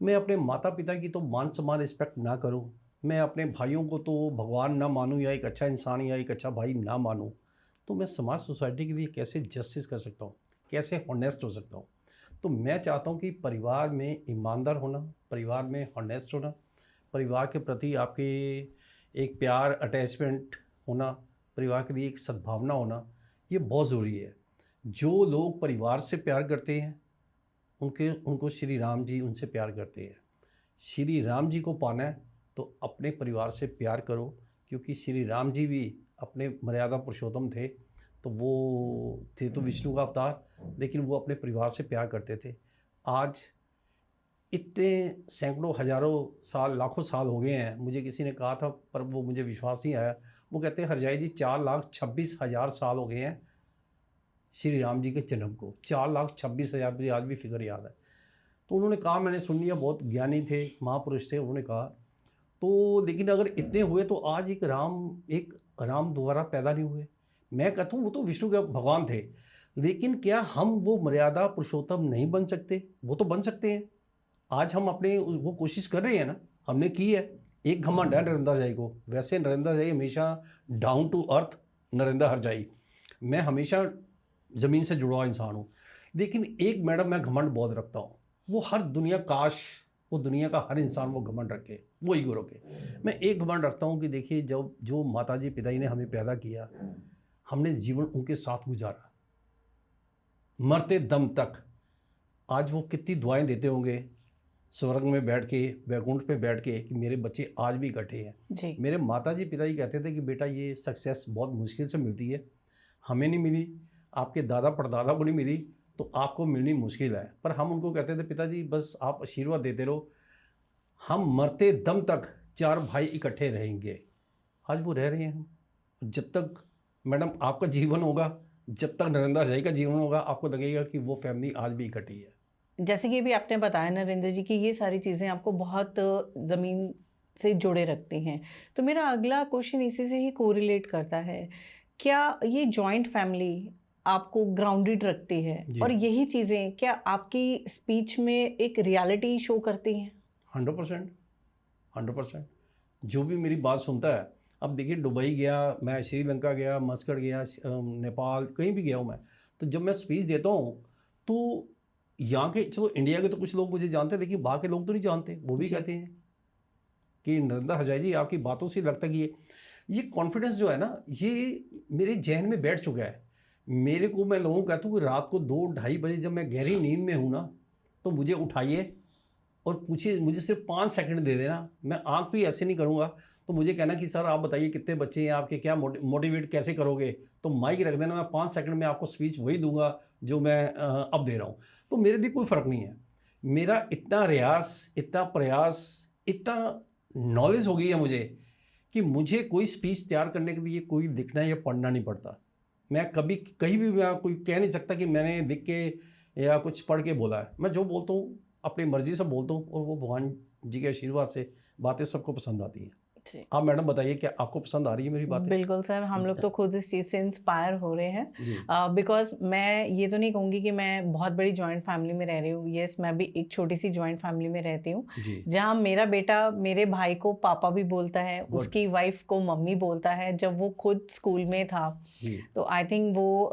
मैं अपने माता पिता की तो मान सम्मान रिस्पेक्ट ना करूं, मैं अपने भाइयों को तो भगवान ना मानूं या एक अच्छा इंसान या एक अच्छा भाई ना मानूं, तो मैं समाज सोसाइटी के लिए कैसे जस्टिस कर सकता हूं, कैसे हॉनेस्ट हो सकता हूं? तो मैं चाहता हूं कि परिवार में ईमानदार होना, परिवार में हॉनेस्ट होना, परिवार के प्रति आपके एक प्यार अटैचमेंट होना, परिवार के लिए एक सद्भावना होना, ये बहुत ज़रूरी है। जो लोग परिवार से प्यार करते हैं, उनके उनको श्री राम जी उनसे प्यार करते हैं। श्री राम जी को पाना है तो अपने परिवार से प्यार करो, क्योंकि श्री राम जी भी अपने मर्यादा पुरुषोत्तम थे, तो वो थे तो विष्णु का अवतार, लेकिन वो अपने परिवार से प्यार करते थे। आज इतने सैकड़ों हज़ारों साल, लाखों साल हो गए हैं, मुझे किसी ने कहा था पर वो मुझे विश्वास नहीं आया। वो कहते हैं हरजाई जी 4,26,000 साल हो गए हैं श्री राम जी के जन्म को, 4,26,000, मुझे आज भी फिगर याद है। तो उन्होंने कहा, मैंने सुन लिया, बहुत ज्ञानी थे, महापुरुष थे, उन्होंने कहा तो लेकिन अगर इतने हुए तो आज एक राम दोबारा पैदा नहीं हुए? मैं कहता हूँ वो तो विष्णु के भगवान थे, लेकिन क्या हम वो मर्यादा पुरुषोत्तम नहीं बन सकते? वो तो बन सकते हैं। आज हम अपने वो कोशिश कर रहे हैं ना, हमने की है। एक घमंड है नरेंद्र हरजाई को, वैसे नरेंद्र हरजाई हमेशा डाउन टू अर्थ नरेंद्र हरजाई, मैं हमेशा ज़मीन से जुड़ा हुआ इंसान हूँ। लेकिन एक मैडम मैं घमंड बहुत रखता हूँ, वो हर दुनिया, काश वो दुनिया का हर इंसान वो घमंड रखे, वो ईगो रखे। मैं एक घमंड रखता हूँ कि देखिए, जब जो माताजी पिताजी ने हमें पैदा किया, हमने जीवन उनके साथ गुजारा मरते दम तक। आज वो कितनी दुआएं देते होंगे स्वर्ग में बैठ के, वैकुंठ पे बैठ के, कि मेरे बच्चे आज भी इकट्ठे हैं। जी मेरे माताजी पिताजी कहते थे कि बेटा ये सक्सेस बहुत मुश्किल से मिलती है, हमें नहीं मिली, आपके दादा परदादा को नहीं मिली, तो आपको मिलनी मुश्किल है। पर हम उनको कहते थे पिताजी बस आप आशीर्वाद देते रहो, हम मरते दम तक चार भाई इकट्ठे रहेंगे। आज वो रह रहे हैं। जब तक मैडम आपका जीवन होगा, जब तक नरेंद्र हरजाई का जीवन होगा, आपको लगेगा कि वो फैमिली आज भी इकट्ठी है। जैसे कि अभी आपने बताया नरेंद्र जी कि ये सारी चीज़ें आपको बहुत ज़मीन से जुड़े रखती हैं। तो मेरा अगला क्वेश्चन इसी से ही कोरिलेट करता है। क्या ये जॉइंट फैमिली आपको ग्राउंडेड रखती है? जी, और यही चीज़ें क्या आपकी स्पीच में एक रियलिटी शो करती हैं? 100%, 100%। जो भी मेरी बात सुनता है, अब देखिए दुबई गया मैं, श्रीलंका गया, मस्कट गया, नेपाल, कहीं भी गया हूँ मैं, तो जब मैं स्पीच देता हूँ तो यहाँ के, चलो इंडिया के तो कुछ लोग मुझे जानते हैं, लेकिन बाहर के लोग तो नहीं जानते। वो भी जी कहते हैं कि नरेंद्र हरजाई जी आपकी बातों से लगता है कि ये कॉन्फिडेंस जो है ना, ये मेरे जहन में बैठ चुका है। मेरे को, मैं लोगों को कहता हूँ कि रात को 2-2:30 बजे जब मैं गहरी नींद में हूँ ना, तो मुझे उठाइए और पूछिए, मुझे सिर्फ 5 सेकंड दे देना, मैं आँख भी ऐसे नहीं करूँगा, तो मुझे कहना कि सर आप बताइए कितने बच्चे हैं आपके, क्या मोटिवेट कैसे करोगे, तो माइक रख देना, मैं 5 सेकंड में आपको स्पीच वही दूंगा जो मैं अब दे रहा हूँ। तो मेरे लिए कोई फ़र्क नहीं है, मेरा इतना रियाज, इतना प्रयास, इतना नॉलेज हो गई है मुझे कि मुझे कोई स्पीच तैयार करने के लिए कोई लिखना या पढ़ना नहीं पड़ता। मैं कभी कहीं भी मैं कोई कह नहीं सकता कि मैंने लिख के या कुछ पढ़ के बोला है। मैं जो बोलता हूँ अपनी मर्जी से बोलता हूँ और वो भगवान जी के आशीर्वाद से बातें सबको पसंद आती हैं। जी। आप मैडम बताइए क्या आपको पसंद आ रही है मेरी बातें? बिल्कुल सर, हम लोग तो खुद इस चीज़ से इंस्पायर हो रहे हैं। जी। बिकॉज़ मैं ये तो नहीं कहूँगी कि मैं बहुत बड़ी जॉइंट फैमिली में रह रही हूँ। येस, मैं भी एक छोटी-सी जॉइंट फैमिली में रहती हूँ, जी। जहाँ मेरा बेटा मेरे भाई को पापा भी बोलता है, गुड। उसकी वाइफ़ को मम्मी बोलता है। जब वो खुद स्कूल में था, जी। तो आई थिंक वो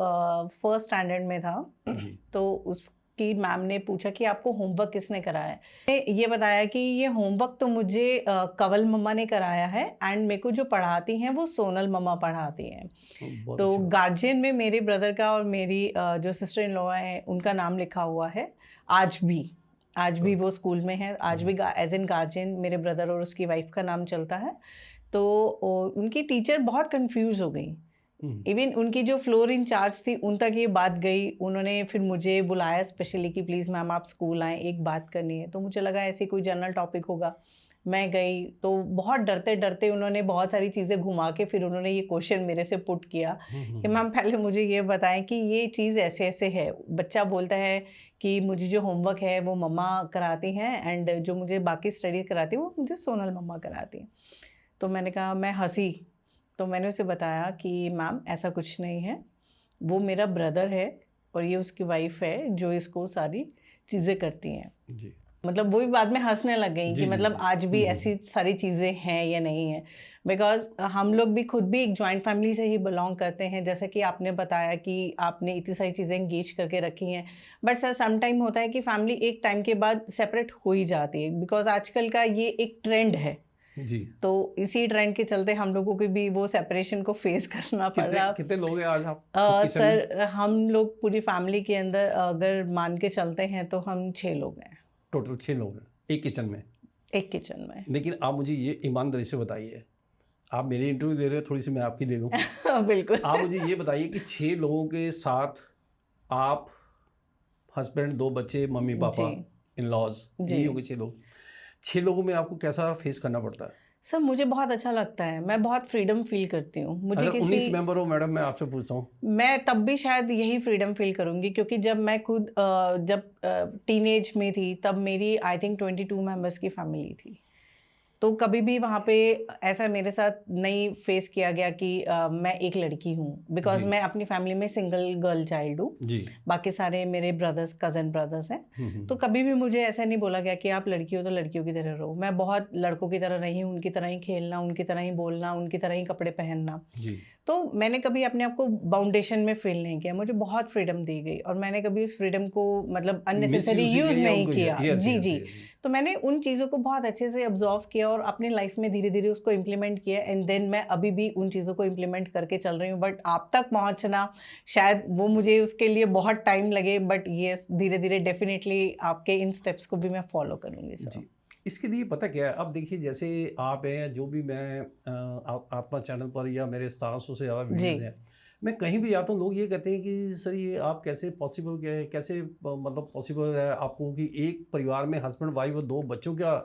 फर्स्ट स्टैंडर्ड में था, जी। तो उसकी मैम ने पूछा कि आपको होमवर्क किसने कराया है? मैंने ये बताया कि ये होमवर्क तो मुझे कंवल मम्मा ने कराया है एंड मेरे को जो पढ़ाती हैं वो सोनल मम्मा पढ़ाती हैं। बहुत तो अच्छी बात। गार्जियन में मेरे ब्रदर का और मेरी जो सिस्टर इन लॉ है उनका नाम लिखा हुआ है आज भी। आज भी गुड। वो स्कूल में है, आज भी एज एन गार्जियन मेरे ब्रदर और उसकी वाइफ का नाम चलता है। तो उनकी टीचर बहुत कंफ्यूज हो गई। इवन उनकी जो फ्लोर इंचार्ज थी उन तक ये बात गई। उन्होंने फिर मुझे बुलाया स्पेशली कि प्लीज़ मैम आप स्कूल आएँ, एक बात करनी है। तो मुझे लगा ऐसी कोई जनरल टॉपिक होगा। मैं गई तो बहुत डरते-डरते उन्होंने बहुत सारी चीज़ें घुमा के फिर उन्होंने ये क्वेश्चन मेरे से पुट किया कि मैम पहले मुझे ये बताएँ कि ये चीज़ ऐसे-ऐसे है। बच्चा बोलता है कि मुझे जो होमवर्क है वो मम्मा कराती हैं एंड जो मुझे बाकी स्टडी कराती हैं वो मुझे सोनल मम्मा कराती हैं। तो मैंने कहा, मैं हँसी। तो मैंने उसे बताया कि मैम ऐसा कुछ नहीं है, वो मेरा ब्रदर है और ये उसकी वाइफ है जो इसको सारी चीज़ें करती हैं। जी। मतलब वो भी बाद में हँसने लग गई जी, कि जी, मतलब जी। आज भी ऐसी सारी चीज़ें हैं या नहीं है। बिकॉज़ हम लोग भी खुद भी एक जॉइंट फैमिली से ही बिलॉन्ग करते हैं। जैसे कि आपने बताया कि आपने इतनी सारी चीज़ें एंगेज करके रखी हैं। बट सर सम टाइम होता है कि फैमिली एक टाइम के बाद सेपरेट हो ही जाती है बिकॉज़ आजकल का ये एक ट्रेंड है। जी। तो इसी ट्रेंड के चलते हम लोगों को भी वो सेपरेशन को फेस करना पड़ कितने रहा। कितने लोग हैं आज आप किचन में? सर हम लोग पूरी फैमिली के अंदर अगर मान के चलते हैं तो हम 6 लोग हैं, टोटल 6 लोग हैं एक किचन में। एक किचन में। लेकिन आप मुझे ये ईमानदारी से बताइए, आप मेरी इंटरव्यू दे रहे हो, थोड़ी सी मैं आपकी ले लूँ। बिल्कुल। आप मुझे ये बताइए कि 6 लोगों के साथ आप, हस्बैंड, 2 बच्चे, मम्मी पापा, जी, इन-लॉज़, जी। यही हो गए 6 लोग। 6 लोगों में आपको कैसा फेस करना पड़ता है? सर मुझे बहुत अच्छा लगता है, मैं बहुत फ्रीडम फ़ील करती हूँ। मुझे अगर किसी 19 मेंबर हो मैडम, मैं आपसे पूछता हूँ। मैं तब भी शायद यही फ्रीडम फ़ील करूँगी क्योंकि जब मैं खुद जब टीनेज में थी तब मेरी आई थिंक 22 मेंबर्स की फैमिली थी। तो कभी भी वहाँ पे ऐसा मेरे साथ नहीं फेस किया गया कि मैं एक लड़की हूँ बिकॉज़ जी। मैं अपनी फैमिली में सिंगल गर्ल चाइल्ड हूँ। जी। बाकी सारे मेरे ब्रदर्स कज़न ब्रदर्स हैं। तो हुँ। कभी भी मुझे ऐसा नहीं बोला गया कि आप लड़की हो तो लड़कियों की तरह रहो। मैं बहुत लड़कों की तरह रही हूँ, उनकी तरह ही खेलना, उनकी तरह ही बोलना, उनकी तरह ही कपड़े पहनना। जी। तो मैंने कभी अपने आप को बाउंडेशन में फ़ील नहीं किया। मुझे बहुत फ्रीडम दी गई और मैंने कभी उस फ्रीडम को मतलब अननेसेसरी मिसयूज़ यूज़ या नहीं उनको किया। यस, जी, यस, जी। यस। तो मैंने उन चीज़ों को बहुत अच्छे से ऑब्ज़र्व किया और अपनी लाइफ़ में धीरे-धीरे उसको इम्प्लीमेंट किया एंड देन मैं अभी भी उन चीज़ों को इम्प्लीमेंट करके चल रही हूँ। बट आप तक पहुँचना शायद वो मुझे उसके लिए बहुत टाइम लगे बट येस धीरे-धीरे डेफ़िनेटली आपके इन स्टेप्स को भी मैं फ़ॉलो करूँगी सर। जी। इसके लिए पता क्या है, अब देखिए जैसे आप हैं, जो भी मैं अपना चैनल पर या मेरे 700 से ज़्यादा जी। वीडियोज़ हैं, मैं कहीं भी जाता हूँ लोग ये कहते हैं कि सर ये आप कैसे पॉसिबल कैसे मतलब पॉसिबल है आपको कि एक परिवार में हस्बैंड वाइफ और 2 बच्चों का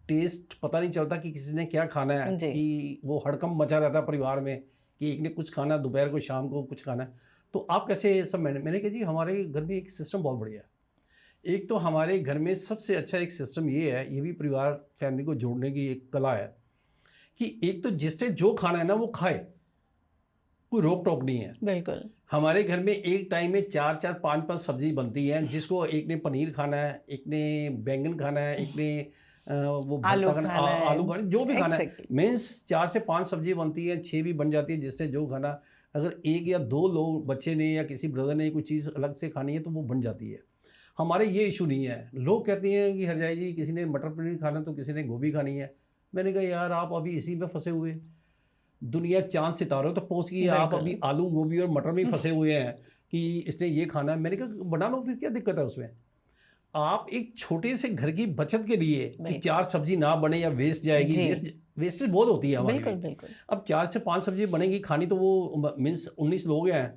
टेस्ट पता नहीं चलता कि किसी ने क्या खाना है, जी। कि वो हड़कंप मचा रहता है परिवार में कि एक ने कुछ खाना है, दोपहर को शाम को कुछ खाना है। तो आप कैसे सब मैंने कहा जी हमारे घर में एक सिस्टम बहुत बढ़िया है। एक तो हमारे घर में सबसे अच्छा एक सिस्टम ये है, ये भी परिवार फैमिली को जोड़ने की एक कला है कि एक तो जिसने जो खाना है ना वो खाए, कोई रोक टोक नहीं है। बिल्कुल। हमारे घर में एक टाइम में 4-4 5-5 सब्जी बनती है, जिसको एक ने पनीर खाना है, एक ने बैंगन खाना है, एक ने वो आलू भरता खाना खाना है। आलू खाना, जो भी खाना है। एग्ज़ैक्टली। मीन्स 4 से 5 सब्जी बनती है, 6 भी बन जाती है, जिसने जो खाना। अगर 1 या 2 लोग बच्चे ने या किसी ब्रदर ने कोई चीज़ अलग से खानी है तो वो बन जाती है। हमारे ये इशू नहीं है। लोग कहते हैं कि हरजाई जी किसी ने मटर पनीर खाना तो किसी ने गोभी खानी है। मैंने कहा यार आप अभी इसी में फंसे हुए, दुनिया चाँद सितारों तक पहुँच गई है, आप बिल्कुल। अभी आलू गोभी और मटर में ही फंसे हुए हैं कि इसने ये खाना है। मैंने कहा बना लो, फिर क्या दिक्कत है उसमें। आप एक छोटे से घर की बचत के लिए कि बिल्कुल। 4 सब्जी ना बने या वेस्ट जाएगी, जी। वेस्ट वेस्टेज बहुत होती है हमारे बिल्कुल लिए। बिल्कुल। अब 4 से 5 सब्जी बनेगी खानी, तो वो मीन्स 19 लोग हैं,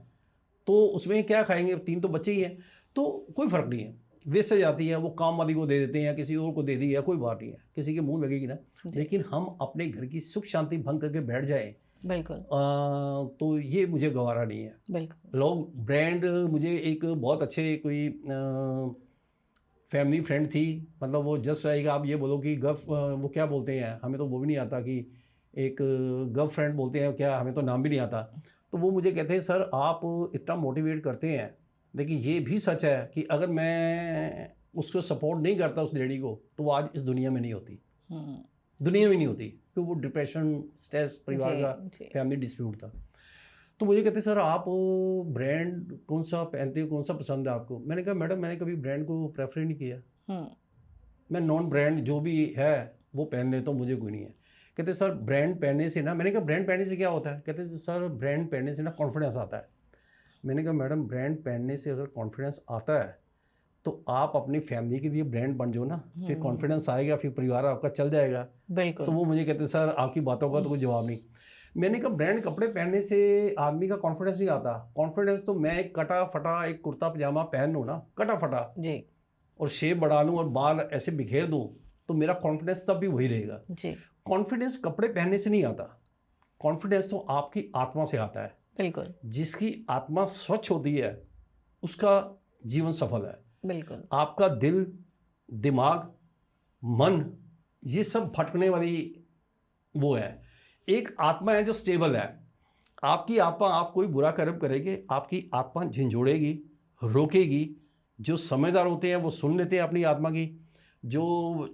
तो उसमें क्या खाएंगे, 3 तो बच्चे ही हैं, तो कोई फ़र्क नहीं है। वेस्टेज आती है, वो काम वाली को दे देते हैं, किसी और को दे दी है, कोई बात नहीं है, किसी के मुंह लगेगी ना। जी लेकिन हम अपने घर की सुख शांति भंग करके बैठ जाए, बिल्कुल तो ये मुझे गवारा नहीं है। बिल्कुल। लोग ब्रांड, मुझे एक बहुत अच्छे कोई फैमिली फ्रेंड थी, मतलब वो जस्ट रहेगा, आप ये बोलो कि वो क्या बोलते हैं, हमें तो वो भी नहीं आता कि एक गर्ल फ्रेंड बोलते हैं क्या, हमें तो नाम भी नहीं आता। तो वो मुझे कहते हैं सर आप इतना मोटिवेट करते हैं, लेकिन ये भी सच है कि अगर मैं उसको सपोर्ट नहीं करता उस लेडी को, तो वो आज इस दुनिया में नहीं होती, हम्म, दुनिया में नहीं होती, क्योंकि वो डिप्रेशन, स्ट्रेस, परिवार जी का, जी। फैमिली डिस्प्यूट था। तो मुझे कहते सर आप ब्रांड कौन सा पहनते हो, कौन सा पसंद है आपको। मैंने कहा मैडम मैंने कभी ब्रांड को प्रेफर ही नहीं किया, हम्म, मैं नॉन ब्रांड जो भी है वो पहन लेता हूँ, मुझे कोई नहीं है। कहते सर ब्रांड पहनने से ना, मैंने कहा ब्रांड पहनने से क्या होता है, कहते सर ब्रांड पहनने से ना कॉन्फिडेंस आता है। मैंने कहा मैडम ब्रांड पहनने से अगर कॉन्फिडेंस आता है तो आप अपनी फैमिली के लिए ब्रांड बन जाओ ना, फिर कॉन्फिडेंस आएगा, फिर परिवार आपका चल जाएगा। तो बिल्कुल। वो मुझे कहते सर आपकी बातों का तो कोई जवाब नहीं। मैंने कहा ब्रांड कपड़े पहनने से आदमी का कॉन्फिडेंस नहीं आता। कॉन्फिडेंस तो मैं एक कटा फटा एक कुर्ता पजामा पहन लूँ ना, कटा फटा, जी और शेप बढ़ा लूँ और बाल ऐसे बिखेर दूँ, तो मेरा कॉन्फिडेंस तब भी वही रहेगा। जी कॉन्फिडेंस कपड़े पहनने से नहीं आता, कॉन्फिडेंस तो आपकी आत्मा से आता है। बिल्कुल जिसकी आत्मा स्वच्छ होती है उसका जीवन सफल है। बिल्कुल। आपका दिल, दिमाग, मन, ये सब भटकने वाली वो है। एक आत्मा है जो स्टेबल है। आपकी आत्मा, आप कोई बुरा कर्म करेंगे, आपकी आत्मा झंझोड़ेगी, रोकेगी। जो समझदार होते हैं वो सुन लेते हैं अपनी आत्मा की, जो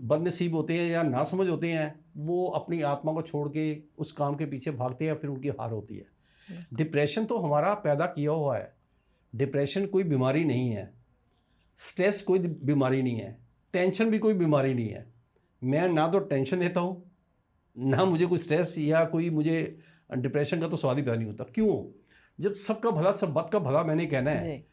बदनसीब होते हैं या नासमझ होते हैं वो अपनी आत्मा को छोड़ के उस काम के पीछे भागते हैं, फिर उनकी हार होती है। डिप्रेशन तो हमारा पैदा किया हुआ है। डिप्रेशन कोई बीमारी नहीं है, स्ट्रेस कोई बीमारी नहीं है, टेंशन भी कोई बीमारी नहीं है। मैं ना तो टेंशन लेता हूँ, ना मुझे कोई स्ट्रेस या कोई मुझे डिप्रेशन का तो स्वाद ही पैदा नहीं होता। क्यों? जब सबका भला सबत का भला मैंने कहना है, जी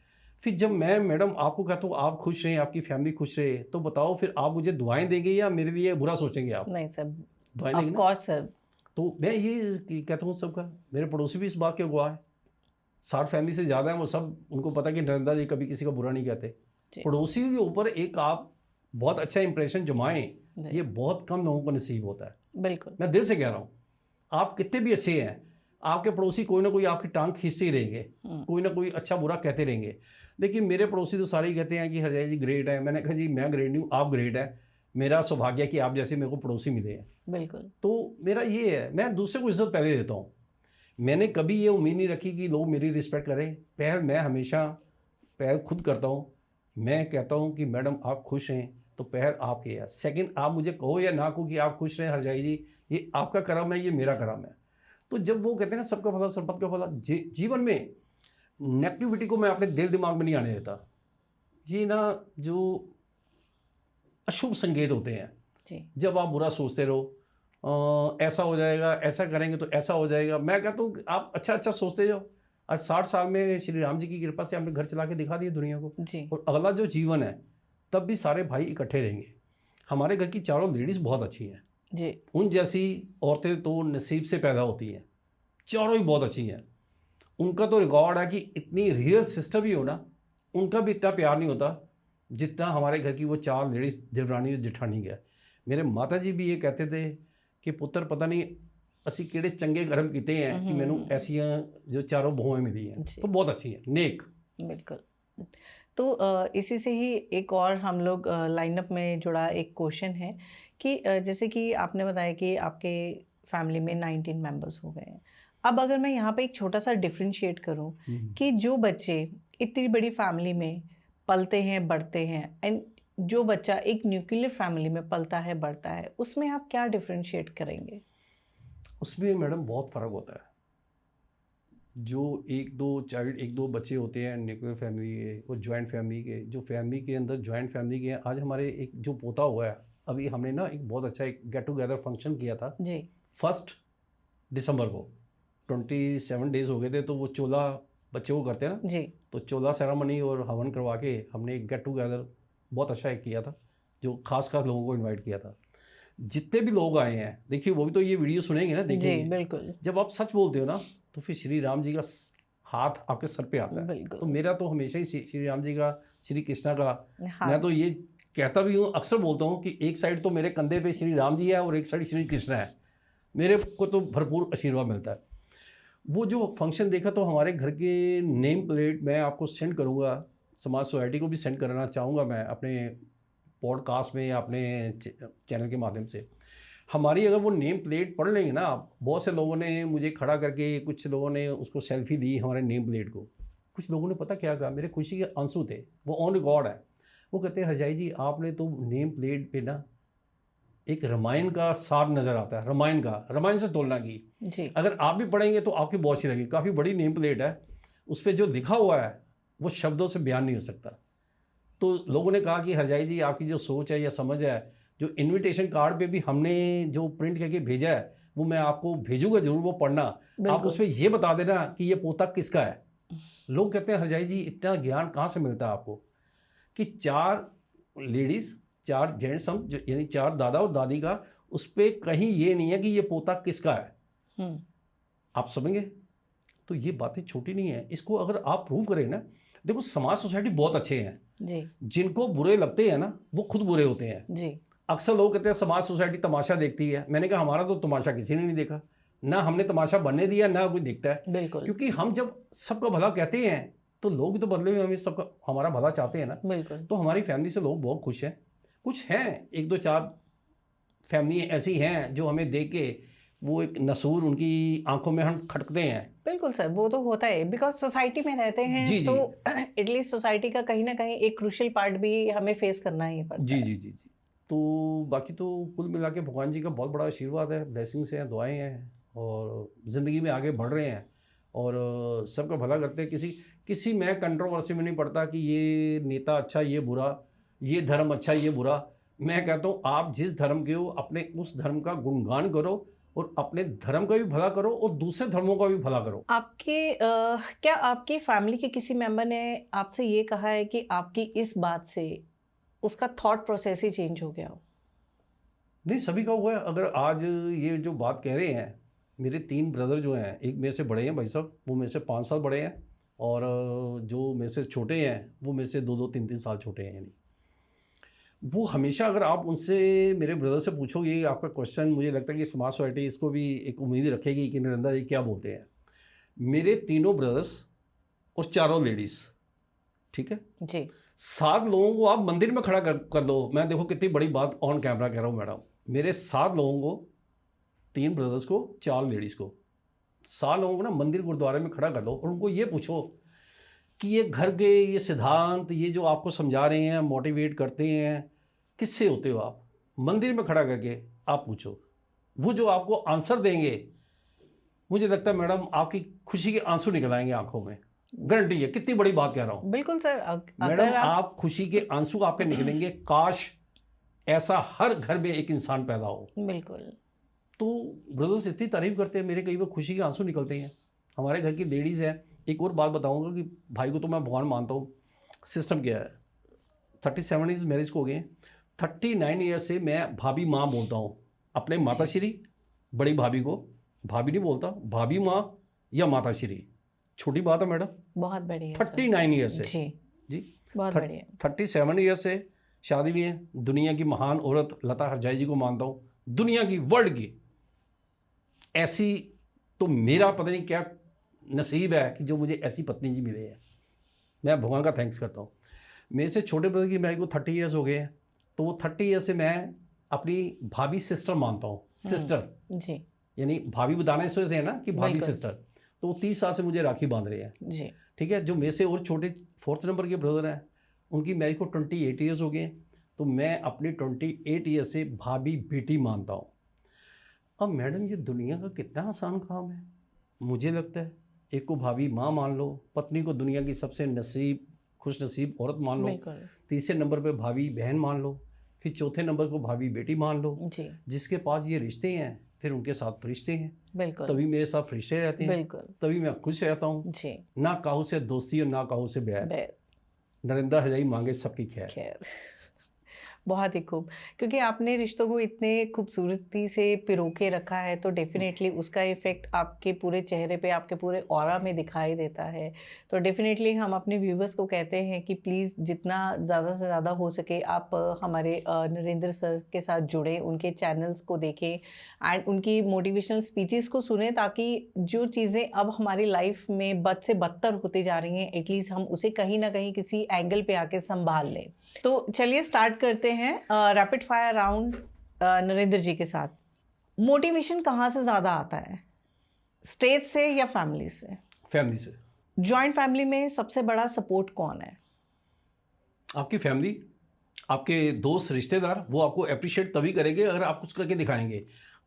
फिर जब मैं मैडम आपको कहता हूँ आप खुश रहें, आपकी फैमिली खुश रहे, तो बताओ फिर आप मुझे दुआएं देंगे या मेरे लिए बुरा सोचेंगे आप? नहीं सर, दुआएं ऑफ देंगे ना। Course sir. तो मैं ये कहता हूँ सबका, मेरे पड़ोसी भी इस बात के गवाह है, 60 फैमिली से ज़्यादा है, वो सब, उनको पता कि नरेंद्र जी कभी किसी का बुरा नहीं कहते। जी पड़ोसी के ऊपर एक आप बहुत अच्छा इंप्रेशन जमाएं, जी ये बहुत कम लोगों को नसीब होता है। बिल्कुल। मैं दिल से कह रहा हूँ, आप कितने भी अच्छे हैं, आपके पड़ोसी कोई ना कोई आपकी टांग खींचते ही रहेंगे, कोई ना कोई अच्छा बुरा कहते रहेंगे। लेकिन मेरे पड़ोसी तो सारे ही कहते हैं कि हरजाई जी ग्रेट है। मैंने कहा जी मैं ग्रेट नहीं हूँ, आप ग्रेट है। मेरा सौभाग्य है कि आप जैसे मेरे को पड़ोसी मिले हैं। बिल्कुल तो मेरा ये है, मैं दूसरे को इज्जत पहले देता हूँ। मैंने कभी ये उम्मीद नहीं रखी कि लोग मेरी रिस्पेक्ट करें। पहल मैं हमेशा पहल खुद करता हूँ। मैं कहता हूँ कि मैडम आप खुश हैं तो पहल आपकी है। सेकंड, आप मुझे कहो या ना कहो कि आप खुश रहें हरजाई जी, ये आपका करम है, ये मेरा करम है। तो जब वो कहते हैं ना सबका भला सबका का भला, जीवन में नेगेटिविटी को मैं अपने दिल दिमाग में नहीं आने देता। ये ना जो अशुभ संकेत होते हैं, जी जब आप बुरा सोचते रहो, ऐसा हो जाएगा, ऐसा करेंगे तो ऐसा हो जाएगा। मैं कहता हूँ आप अच्छा अच्छा सोचते जाओ। आज 60 साल में श्री राम जी की कृपा से हमने घर चला के दिखा दिया दुनिया को, जी और अगला जो जीवन है तब भी सारे भाई इकट्ठे रहेंगे। हमारे घर की चारों लेडीज़ बहुत अच्छी हैं, जी उन जैसी औरतें तो नसीब से पैदा होती हैं, चारों ही बहुत अच्छी हैं। उनका तो रिकॉर्ड है कि इतनी रियल सिस्टर भी हो ना, उनका भी इतना प्यार नहीं होता जितना हमारे घर की वो 4 लेडीज़ देवरानी और जेठानी का। मेरे माता जी भी ये कहते थे कि पुत्र पता नहीं ਅਸੀਂ ਕਿਹੜੇ ਚੰਗੇ ਕਰਮ ਕੀਤੇ हैं कि मैनू ऐसियां जो चारों बहुएं मिली हैं, तो बहुत अच्छी हैं, नेक। बिल्कुल। तो इसी से ही एक और हम लोग लाइनअप में जुड़ा एक क्वेश्चन है कि जैसे कि आपने बताया कि आपके फैमिली में 19 मेंबर्स हो गए हैं। अब अगर मैं यहाँ पे एक छोटा सा डिफरेंशिएट करूँ कि जो बच्चे इतनी बड़ी फैमिली में पलते हैं बढ़ते हैं एंड जो बच्चा एक न्यूक्लियर फैमिली में पलता है बढ़ता है, उसमें आप क्या डिफरेंशिएट करेंगे? उसमें मैडम बहुत फ़र्क होता है। जो एक दो बच्चे होते हैं न्यूक्लियर फैमिली के और जॉइंट फैमिली के, जो फैमिली के अंदर जॉइंट फैमिली के हैं। आज हमारे एक जो पोता हुआ है, अभी हमने ना एक बहुत अच्छा एक गेट टुगेदर फंक्शन किया था जी 1 दिसंबर को। 27 डेज़ हो गए थे, तो वो चोला बच्चे को करते हैं ना, जी तो चोला सेरेमनी और हवन करवा के हमने एक गेट टुगेदर बहुत अच्छा एक किया था, जो खास लोगों को इनवाइट किया था। जितने भी लोग आए हैं, देखिए वो भी तो ये वीडियो सुनेंगे ना, जी देखेंगे। बिल्कुल जब आप सच बोलते हो ना तो फिर श्री राम जी का हाथ आपके सर पे आता है। बिल्कुल। तो मेरा तो हमेशा ही श्री राम जी का, श्री कृष्णा का, हाँ मैं तो ये कहता भी हूँ, अक्सर बोलता हूँ कि एक साइड तो मेरे कंधे पे श्री राम जी है और एक साइड श्री कृष्णा है। मेरे को तो भरपूर आशीर्वाद मिलता है। वो जो फंक्शन देखा तो हमारे घर के नेम प्लेट मैं आपको सेंड करूँगा, समाज सोसाइटी को भी सेंड करना चाहूँगा मैं अपने पॉडकास्ट में या अपने चैनल के माध्यम से। हमारी अगर वो नेम प्लेट पढ़ लेंगे ना आप, बहुत से लोगों ने मुझे खड़ा करके, कुछ लोगों ने उसको सेल्फी दी हमारे नेम प्लेट को। कुछ लोगों ने पता क्या कहा, मेरे खुशी के आंसू थे, वो ऑन रिकॉर्ड है। वो कहते हैं हरजाई जी आपने तो नेम प्लेट पे ना एक रामायण का सार नज़र आता है, रामायण से तुलना की। जी अगर आप भी पढ़ेंगे तो आपकी बहुत अच्छी लगेगी। काफ़ी बड़ी नेम प्लेट है, उस पर जो लिखा हुआ है वो शब्दों से बयान नहीं हो सकता। तो लोगों ने कहा कि हरजाई जी आपकी जो सोच है या समझ है, जो इनविटेशन कार्ड पे भी हमने जो प्रिंट करके भेजा है वो मैं आपको भेजूंगा जरूर, वो पढ़ना। आप बिल्कुल उसमें ये बता देना कि ये पोता किसका है। लोग कहते हैं हरजाई जी इतना ज्ञान कहाँ से मिलता है आपको, कि 4 लेडीज़ 4 जेंट्स हम यानी 4 दादा और दादी का, उस पर कहीं ये नहीं है कि ये पोता किसका है। हम्म, आप समझेंगे? तो ये बातें छोटी नहीं है, इसको अगर आप प्रूव करें ना, देखो समाज सोसाइटी बहुत अच्छे हैं, जी जिनको बुरे लगते हैं ना वो खुद बुरे होते हैं। जी अक्सर लोग कहते हैं समाज सोसाइटी तमाशा देखती है। मैंने कहा हमारा तो तमाशा किसी ने नहीं देखा, ना हमने तमाशा बनने दिया, ना कोई देखता है। बिल्कुल क्योंकि हम जब सबका भला कहते हैं तो लोग भी तो बदले में हमें सबका हमारा भला चाहते हैं ना। बिल्कुल तो हमारी फैमिली से लोग बहुत खुश हैं। कुछ हैं 1-2-4 फैमिली ऐसी हैं जो हमें देख के वो एक नसूर उनकी आंखों में हम खटकते हैं। बिल्कुल सर, वो तो होता है बिकॉज सोसाइटी में रहते हैं जी तो जी एटलीस्ट सोसाइटी का कहीं ना कहीं एक क्रूशियल पार्ट भी हमें फेस करना ही पड़ता जी है। जी जी जी। तो बाकी तो कुल मिला के भगवान जी का बहुत बड़ा आशीर्वाद है, ब्लेसिंग्स हैं, दुआएं हैं, और ज़िंदगी में आगे बढ़ रहे हैं और सबका भला करते हैं। किसी में कंट्रोवर्सी में नहीं पड़ता कि ये नेता अच्छा ये बुरा, ये धर्म अच्छा ये बुरा। मैं कहता हूँ आप जिस धर्म के हो अपने उस धर्म का गुणगान करो और अपने धर्म का भी भला करो और दूसरे धर्मों का भी भला करो। क्या आपकी फैमिली के किसी मेंबर ने आपसे ये कहा है कि आपकी इस बात से उसका थॉट प्रोसेस ही चेंज हो गया हो? नहीं, सभी का हुआ है। अगर आज ये जो बात कह रहे हैं, मेरे 3 ब्रदर जो हैं, एक मेरे से बड़े हैं भाई साहब, वो मेरे से 5 साल बड़े हैं, और जो मेरे से छोटे हैं वो मेरे से 2-2 3-3 साल छोटे हैं। यानी वो हमेशा, अगर आप उनसे मेरे ब्रदर से पूछोगे, आपका क्वेश्चन मुझे लगता है कि समाज सोसाइटी इसको भी एक उम्मीद रखेगी कि नरेंद्र जी क्या बोलते हैं। मेरे तीनों ब्रदर्स और चारों लेडीज़, ठीक है, जी 7 लोगों को आप मंदिर में खड़ा कर दो। मैं देखो कितनी बड़ी बात ऑन कैमरा कह रहा हूँ मैडम। मेरे 7 लोगों को, 3 ब्रदर्स को, 4 लेडीज़ को, 7 लोगों को ना मंदिर गुरुद्वारे में खड़ा कर दो और उनको ये पूछो कि ये घर के ये सिद्धांत, ये जो आपको समझा रहे हैं, मोटिवेट करते हैं, किससे होते हो आप? मंदिर में खड़ा करके आप पूछो, वो जो आपको आंसर देंगे, मुझे लगता है मैडम आपकी खुशी के आंसू निकल आएंगे आंखों में। गारंटी है, कितनी बड़ी बात कह रहा हूँ बिल्कुल सर। मैडम, अगर आप खुशी के आंसू आपके निकलेंगे। काश ऐसा हर घर में एक इंसान पैदा हो। बिल्कुल तो ब्रदर्स इतनी तारीफ करते हैं मेरे, कई बार खुशी के आंसू निकलते हैं। हमारे घर की लेडीज़ है। एक और बात बताऊंगा कि भाई को तो मैं भगवान मानता हूँ। सिस्टम क्या है, 37 ईयर्स मैरिज को हो गए, 39 ईयर्स से मैं भाभी माँ बोलता हूँ अपने माता श्री। बड़ी भाभी को भाभी नहीं बोलता, भाभी माँ या माता श्री। छोटी बात है मैडम, बहुत बढ़िया 39 ईयर्स से जी जी, बहुत बढ़िया 37 ईयर्स से शादी भी है। दुनिया की महान औरत लता हरजाई जी को मानता हूँ, दुनिया की, वर्ल्ड की ऐसी। तो मेरा पता नहीं क्या नसीब है कि जो मुझे ऐसी पत्नी जी मिले हैं। मैं भगवान का थैंक्स करता हूँ। मेरे से छोटे ब्रदर की मैरिज को 30 ईयर्स हो गए हैं, तो वो 30 ईयर्स से मैं अपनी भाभी सिस्टर मानता हूँ। सिस्टर जी यानी भाभी बताना इस वजह से है ना कि भाभी बिल्कुल। सिस्टर। तो वो 30 साल से मुझे राखी बांध रहे हैं, जी ठीक है। जो मेरे से और छोटे 4th नंबर के ब्रदर हैं, उनकी मैरिज को 28 ईयर्स हो गए हैं, तो मैं अपनी 28 ईयर्स से भाभी बेटी मानता हूँ। अब मैडम ये दुनिया का कितना आसान काम है। मुझे लगता है एक को भाभी माँ मान लो, पत्नी को दुनिया की सबसे खुश नसीब औरत मान लो, बिल्कुल तीसरे नंबर पे भाभी बहन मान लो, फिर चौथे नंबर को भाभी बेटी मान लो। जी जिसके पास ये रिश्ते हैं फिर उनके साथ फरिश्ते हैं, बिल्कुल तभी मेरे साथ फरिश्ते रहते हैं, बिल्कुल तभी मैं खुश रहता हूँ। जी ना काहू से दोस्ती और ना काहू से बैर, बैर नरेंद्र हजाई मांगे सबकी खैर। खैर बहुत ही खूब, क्योंकि आपने रिश्तों को इतने खूबसूरती से पिरो के रखा है तो डेफिनेटली उसका इफ़ेक्ट आपके पूरे चेहरे पे, आपके पूरे ऑरा में दिखाई देता है। तो डेफिनेटली हम अपने व्यूवर्स को कहते हैं कि प्लीज़ जितना ज़्यादा से ज़्यादा हो सके आप हमारे नरेंद्र सर के साथ जुड़ें, उनके चैनल्स को देखें एंड उनकी मोटिवेशनल स्पीचेस को सुनें, ताकि जो चीज़ें अब हमारी लाइफ में बद से बदतर होती जा रही हैं, एटलीस्ट हम उसे कहीं ना कहीं किसी एंगल पे आके संभाल लें। तो चलिए स्टार्ट करते हैं रैपिड फायर राउंड नरेंद्र जी के साथ। मोटिवेशन कहाँ से ज़्यादा आता है, स्टेज से या फैमिली से? फैमिली से। जॉइंट फैमिली में सबसे बड़ा सपोर्ट कौन है? आपकी फैमिली, आपके दोस्त, रिश्तेदार, वो आपको अप्रिशिएट तभी करेंगे अगर आप कुछ करके दिखाएंगे।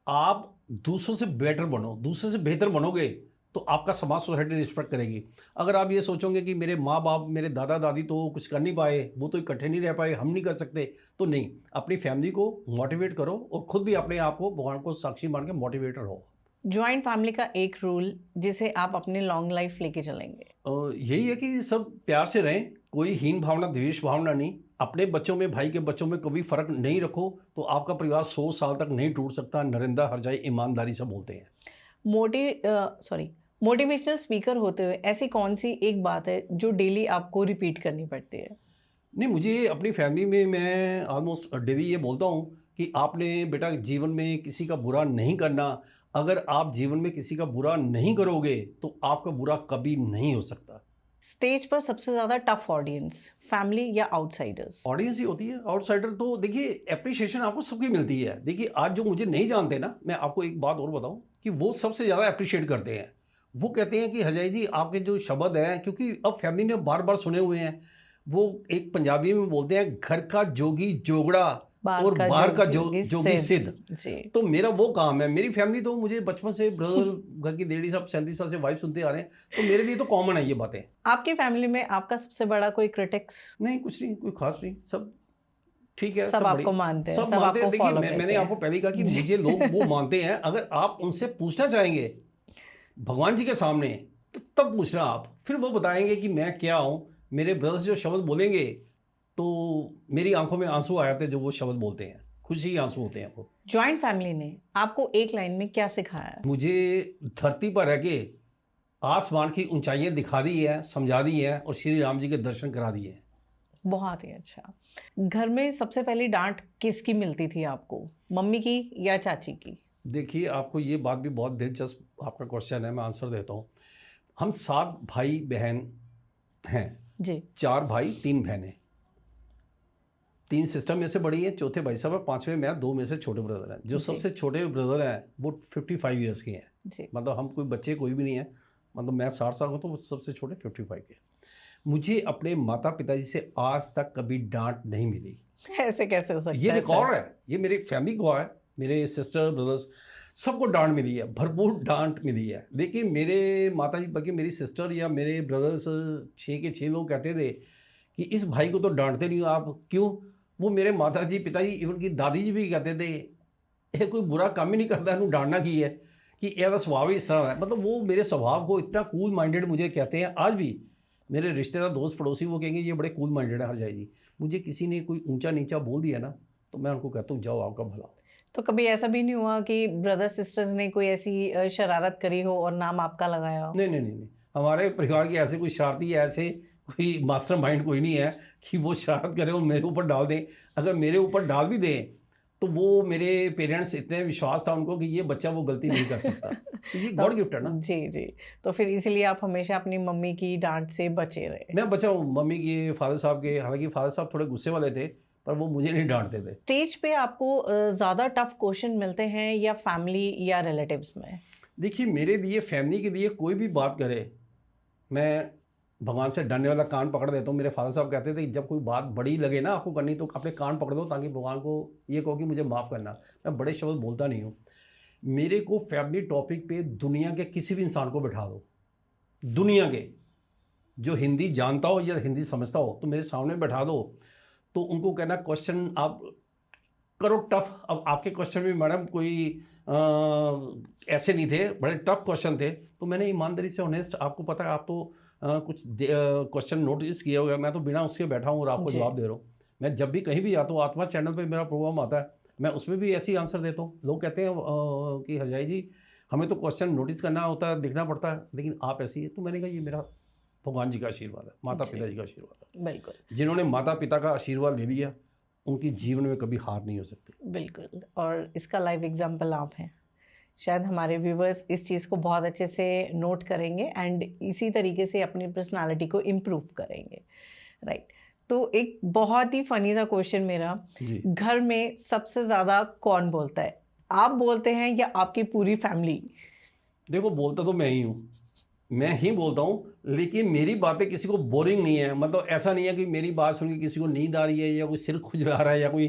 आप दूसरों से बेटर बनो, दूसरों से बेहतर बनोगे तो आपका समाज, सोसाइटी रिस्पेक्ट करेगी। अगर आप ये सोचोगे कि मेरे माँ बाप, मेरे दादा दादी तो कुछ कर नहीं पाए, वो तो इकट्ठे नहीं रह पाए, हम नहीं कर सकते, तो नहीं, अपनी फैमिली को मोटिवेट करो और खुद भी अपने आप को भगवान को साक्षी मान के मोटिवेटर हो। जॉइंट फैमिली का एक रूल जिसे आप अपनी लॉन्ग लाइफ लेके चलेंगे? यही है कि सब प्यार से रहें, कोई हीन भावना, द्वेष भावना नहीं। अपने बच्चों में, भाई के बच्चों में कभी फर्क नहीं रखो तो आपका परिवार 100 साल तक नहीं टूट सकता। नरिंदा हरजाई ईमानदारी से बोलते हैं। मोटिवेशनल स्पीकर होते हुए ऐसी कौन सी एक बात है जो डेली आपको रिपीट करनी पड़ती है? नहीं, मुझे अपनी फैमिली में मैं ऑलमोस्ट डेली ये बोलता हूँ कि आपने बेटा जीवन में किसी का बुरा नहीं करना। अगर आप जीवन में किसी का बुरा नहीं करोगे तो आपका बुरा कभी नहीं हो सकता। स्टेज पर सबसे ज़्यादा टफ ऑडियंस, फैमिली या आउटसाइडर्स? ऑडियंस ही होती है। आउटसाइडर तो देखिए, अप्रिशिएशन आपको सबकी मिलती है। देखिए, आज जो मुझे नहीं जानते ना, मैं आपको एक बात और बताऊं कि वो सबसे ज़्यादा अप्रिशिएट करते हैं। वो कहते हैं कि हरजाई जी आपके जो शब्द हैं, क्योंकि अब फैमिली ने बार बार सुने हुए हैं, वो एक पंजाबी में बोलते हैं, घर का जोगी जोगड़ा और बाहर का जोगी सिद्ध। जी। तो मेरा वो काम है। मेरी फैमिली तो मुझे बचपन से, ब्रदर, घर की लेडी साहब 37 साल से वाइफ सुनते आ रहे हैं, तो मेरे लिए तो कॉमन है ये बातें। आपकी फैमिली में आपका सबसे बड़ा कोई क्रिटिक्स? नहीं, कुछ नहीं, कोई खास नहीं, सब ठीक है, सब आपको मानते हैं, सब मानते हैं। आपको देखिए, फॉलो करते हैं। मैंने आपको पहले ही कहा कि मुझे लोग वो मानते हैं। अगर आप उनसे पूछना चाहेंगे भगवान जी के सामने तो तब पूछना आप, फिर वो बताएंगे कि मैं क्या हूँ। मेरे ब्रदर्स जो शब्द बोलेंगे तो मेरी आंखों में आंसू आ जाते हैं। जो वो शब्द बोलते हैं, खुशी आंसू होते हैं वो। जॉइंट फैमिली ने आपको एक लाइन में क्या सिखाया? मुझे धरती पर रह के आसमान की ऊंचाइयां दिखा दी है, समझा दी है और श्री राम जी के दर्शन करा दिए हैं। बहुत ही अच्छा। घर में सबसे पहली डांट किसकी मिलती थी आपको, मम्मी की या चाची की? देखिए, आपको ये बात भी बहुत दिलचस्प आपका क्वेश्चन है, मैं आंसर देता हूँ। हम 7 भाई बहन हैं जी। 4 भाई 3 बहनें। 3 सिस्टर में से बड़ी हैं, चौथे भाई साहब है, 5वें मैं, 2 में से छोटे ब्रदर हैं। जो सबसे छोटे ब्रदर हैं वो 55 ईयर्स के हैं जी। मतलब हम कोई बच्चे कोई भी नहीं है। मतलब मैं 60 साल का, तो वो सबसे छोटे 55 के। मुझे अपने माता पिताजी से आज तक कभी डांट नहीं मिली। ऐसे कैसे हो सकता है? ये रिकॉर्ड है, ये मेरी फैमिली को है, मेरे सिस्टर ब्रदर्स सबको डांट मिली है, भरपूर डांट मिली है। लेकिन मेरे माता जी, बल्कि मेरी सिस्टर या मेरे ब्रदर्स 6 के 6 लोग कहते थे कि इस भाई को तो डांटते नहीं हो आप, क्यों? वो मेरे माता जी, पिताजी, इवन की दादी जी भी कहते थे ये कोई बुरा काम ही नहीं करता, इन्होंने डांटना की है, कि ਇਹਦਾ स्वभाव ही इस तरह है। मतलब वो मेरे स्वभाव को इतना कूल माइंडेड मुझे कहते हैं। आज भी मेरे रिश्तेदार, दोस्त, पड़ोसी वो कहेंगे ये बड़े कूल माइंडेड है हरजाई जी। मुझे किसी ने कोई ऊंचा नीचा बोल दिया ना तो मैं उनको कहता हूँ जाओ आपका भला। तो कभी ऐसा भी नहीं हुआ कि ब्रदर सिस्टर्स ने कोई ऐसी शरारत करी हो और नाम आपका लगाया हो? नहीं नहीं नहीं नहीं, हमारे परिवार की ऐसे कोई शरारती, ऐसे कोई मास्टर माइंड कोई नहीं है कि वो शरारत करें और मेरे ऊपर डाल दें। अगर मेरे ऊपर डाल भी दें तो वो मेरे पेरेंट्स, इतने विश्वास था उनको कि ये बच्चा वो गलती नहीं कर सकता। तो ये गॉड गिफ्ट है ना। जी जी। तो फिर इसीलिए आप हमेशा अपनी मम्मी की डांट से बचे रहे? मैं बचा हूँ मम्मी के, फादर साहब के। हालांकि फादर साहब थोड़े गुस्से वाले थे पर वो मुझे नहीं डांटते थे। स्टेज पे आपको ज़्यादा टफ क्वेश्चन मिलते हैं या फैमिली या रिलेटिव्स में? देखिए, मेरे लिए, फैमिली के लिए कोई भी बात करे, मैं भगवान से डरने वाला कान पकड़ देता हूँ। मेरे फादर साहब कहते थे जब कोई बात बड़ी लगे ना आपको करनी तो अपने कान पकड़ दो, ताकि भगवान को ये कहो कि मुझे माफ़ करना। मैं बड़े शब्द बोलता नहीं हूँ। मेरे को फैमिली टॉपिक पे दुनिया के किसी भी इंसान को बैठा दो, दुनिया के, जो हिंदी जानता हो या हिंदी समझता हो, तो मेरे सामने बैठा दो, तो उनको कहना क्वेश्चन आप करो टफ। अब आपके क्वेश्चन भी मैडम कोई ऐसे नहीं थे, बड़े टफ क्वेश्चन थे। तो मैंने ईमानदारी से, ऑनेस्ट, आपको पता है, आप तो कुछ क्वेश्चन नोटिस किया होगा, मैं तो बिना उसके बैठा हूँ और आपको जी। जवाब दे रहा हूँ। मैं जब भी कहीं भी जाता हूँ, आत्मा चैनल पे मेरा प्रोग्राम आता है, मैं उसमें भी ऐसे ही आंसर देता हूँ। लोग कहते हैं कि हरजाई जी हमें तो क्वेश्चन नोटिस करना होता है, देखना पड़ता है, लेकिन आप ऐसी है। तो मैंने कहा ये मेरा भगवान जी का आशीर्वाद है, माता पिता जी का आशीर्वाद है। बिल्कुल जिन्होंने माता पिता का आशीर्वाद ले लिया, उनकी जीवन में कभी हार नहीं हो सकती। बिल्कुल, और इसका लाइव एग्जांपल आप हैं। शायद हमारे व्यूवर्स इस चीज़ को बहुत अच्छे से नोट करेंगे एंड इसी तरीके से अपनी पर्सनालिटी को इम्प्रूव करेंगे, राइट। तो एक बहुत ही फनी सा क्वेश्चन मेरा, जी, घर में सबसे ज़्यादा कौन बोलता है? आप बोलते हैं या आपकी पूरी फैमिली? देखो बोलता तो मैं ही हूँ, मैं ही बोलता हूँ, लेकिन मेरी बातें किसी को बोरिंग नहीं है। मतलब ऐसा नहीं है कि मेरी बात सुन के किसी को नींद आ रही है या कोई सिर खुजला रहा है या कोई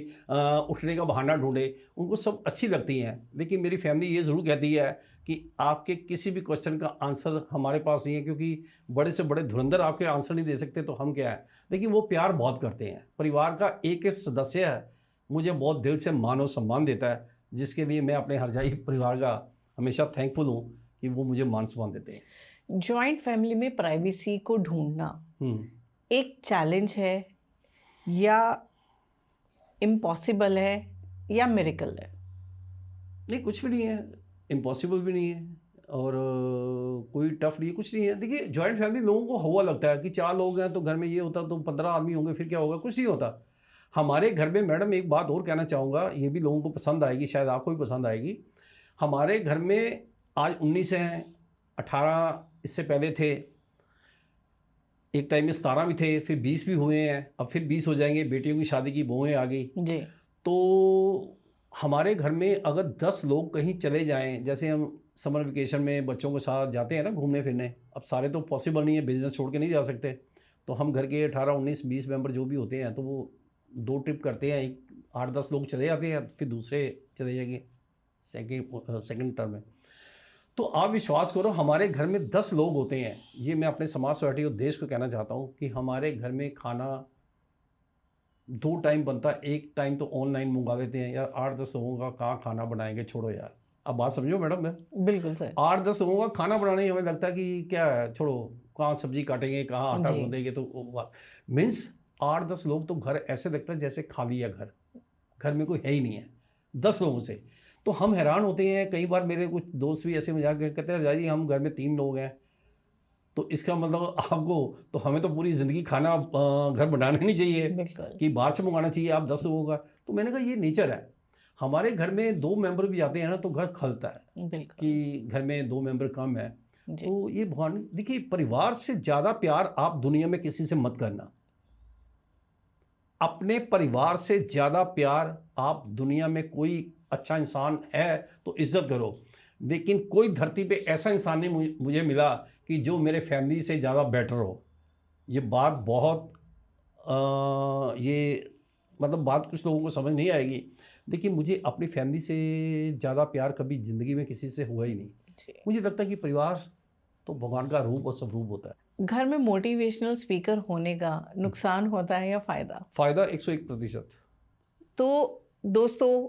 उठने का बहाना ढूंढे, उनको सब अच्छी लगती हैं। लेकिन मेरी फैमिली ये ज़रूर कहती है कि आपके किसी भी क्वेश्चन का आंसर हमारे पास नहीं है, क्योंकि बड़े से बड़े धुरंधर आपके आंसर नहीं दे सकते, तो हम क्या है। लेकिन वो प्यार बहुत करते हैं। परिवार का एक सदस्य है, मुझे बहुत दिल से मान और सम्मान देता है, जिसके लिए मैं अपने हरजाई परिवार का हमेशा थैंकफुल हूँ कि वो मुझे मान सम्मान देते हैं। जॉइंट फैमिली में प्राइवेसी को ढूंढना हम्म एक चैलेंज है या इम्पॉसिबल है या मिरेकल है? नहीं, कुछ भी नहीं है, इम्पॉसिबल भी नहीं है और कोई टफ नहीं है, कुछ नहीं है। देखिए जॉइंट फैमिली लोगों को हवा लगता है कि 4 लोग हैं तो घर में ये होता, तो 15 आदमी होंगे फिर क्या होगा, कुछ नहीं होता। हमारे घर में मैडम एक बात और कहना चाहूँगा, ये भी लोगों को पसंद आएगी, शायद आपको भी पसंद आएगी। हमारे घर में आज 19 हैं, 18 इससे पहले थे, एक टाइम में 17 भी थे, फिर 20 भी हुए हैं, अब फिर 20 हो जाएंगे, बेटियों की शादी की बहुएँ आ गई। जी। तो हमारे घर में अगर 10 लोग कहीं चले जाएं, जैसे हम समर वेकेशन में बच्चों के साथ जाते हैं ना घूमने फिरने, अब सारे तो पॉसिबल नहीं है, बिजनेस छोड़ के नहीं जा सकते, तो हम घर के 18 19 20 मेंबर जो भी होते हैं तो वो 2 ट्रिप करते हैं। एक 8-10 लोग चले जाते हैं, फिर दूसरे चले जाएंगे सेकेंड टर्म में। तो आप विश्वास करो, हमारे घर में 10 लोग होते हैं। ये मैं अपने समाज सोसाइटी और देश को कहना चाहता हूँ कि हमारे घर में खाना 2 टाइम बनता है, एक टाइम तो ऑनलाइन मंगा लेते हैं। यार 8-10 लोगों का कहाँ खाना बनाएंगे, छोड़ो यार। अब बात समझो मैडम, मैं बिल्कुल सर। 8-10 लोगों का खाना बनाने ही हमें लगता है कि क्या है, छोड़ो, कहाँ सब्जी काटेंगे, कहाँ आटा जी। गूंदेंगे, तो वो बात मीन्स 8-10 लोग तो घर ऐसे लगता है जैसे खाली है घर, घर में कोई है ही नहीं है 10 लोगों से। तो हम हैरान होते हैं, कई बार मेरे कुछ दोस्त भी ऐसे मजाक कहते हैं रजा जी हम घर में 3 लोग हैं, तो इसका मतलब आपको, तो हमें तो पूरी ज़िंदगी खाना घर बनाना नहीं चाहिए बिल्कुल। कि बाहर से मंगाना चाहिए आप 10 लोगों का। तो मैंने कहा ये नेचर है। हमारे घर में 2 मेंबर भी आते हैं ना तो घर खलता है बिल्कुल। कि घर में 2 मेंबर कम है। जी। तो ये भगवान, देखिए परिवार से ज़्यादा प्यार आप दुनिया में किसी से मत करना। अपने परिवार से ज़्यादा प्यार आप दुनिया में, कोई अच्छा इंसान है तो इज्जत करो, लेकिन कोई धरती पे ऐसा इंसान नहीं मुझे मिला कि जो मेरे फैमिली से ज़्यादा बेटर हो। ये बात बहुत ये मतलब बात कुछ लोगों को समझ नहीं आएगी, लेकिन मुझे अपनी फैमिली से ज़्यादा प्यार कभी ज़िंदगी में किसी से हुआ ही नहीं। जी। मुझे लगता है कि परिवार तो भगवान का रूप और स्वरूप होता है। घर में मोटिवेशनल स्पीकर होने का नुकसान होता है या फायदा? फ़ायदा 101%। तो दोस्तों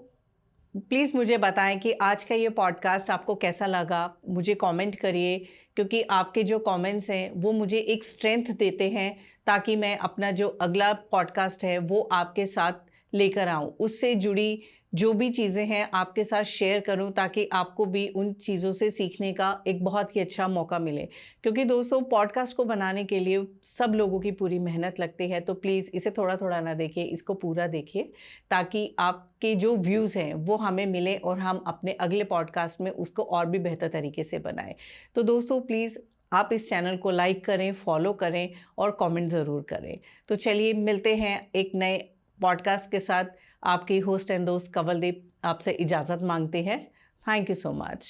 प्लीज़ मुझे बताएं कि आज का ये पॉडकास्ट आपको कैसा लगा। मुझे कमेंट करिए, क्योंकि आपके जो कमेंट्स हैं वो मुझे एक स्ट्रेंथ देते हैं, ताकि मैं अपना जो अगला पॉडकास्ट है वो आपके साथ लेकर आऊँ, उससे जुड़ी जो भी चीज़ें हैं आपके साथ शेयर करूँ, ताकि आपको भी उन चीज़ों से सीखने का एक बहुत ही अच्छा मौका मिले। क्योंकि दोस्तों पॉडकास्ट को बनाने के लिए सब लोगों की पूरी मेहनत लगती है, तो प्लीज़ इसे थोड़ा थोड़ा ना देखिए, इसको पूरा देखिए, ताकि आपके जो व्यूज़ हैं वो हमें मिले और हम अपने अगले पॉडकास्ट में उसको और भी बेहतर तरीके से बनाएं। तो दोस्तों प्लीज़ आप इस चैनल को लाइक करें, फॉलो करें और कमेंट ज़रूर करें। तो चलिए मिलते हैं एक नए पॉडकास्ट के साथ। आपकी होस्ट एंड दोस्त कंवलदीप आपसे इजाज़त मांगते हैं। Thank you so much.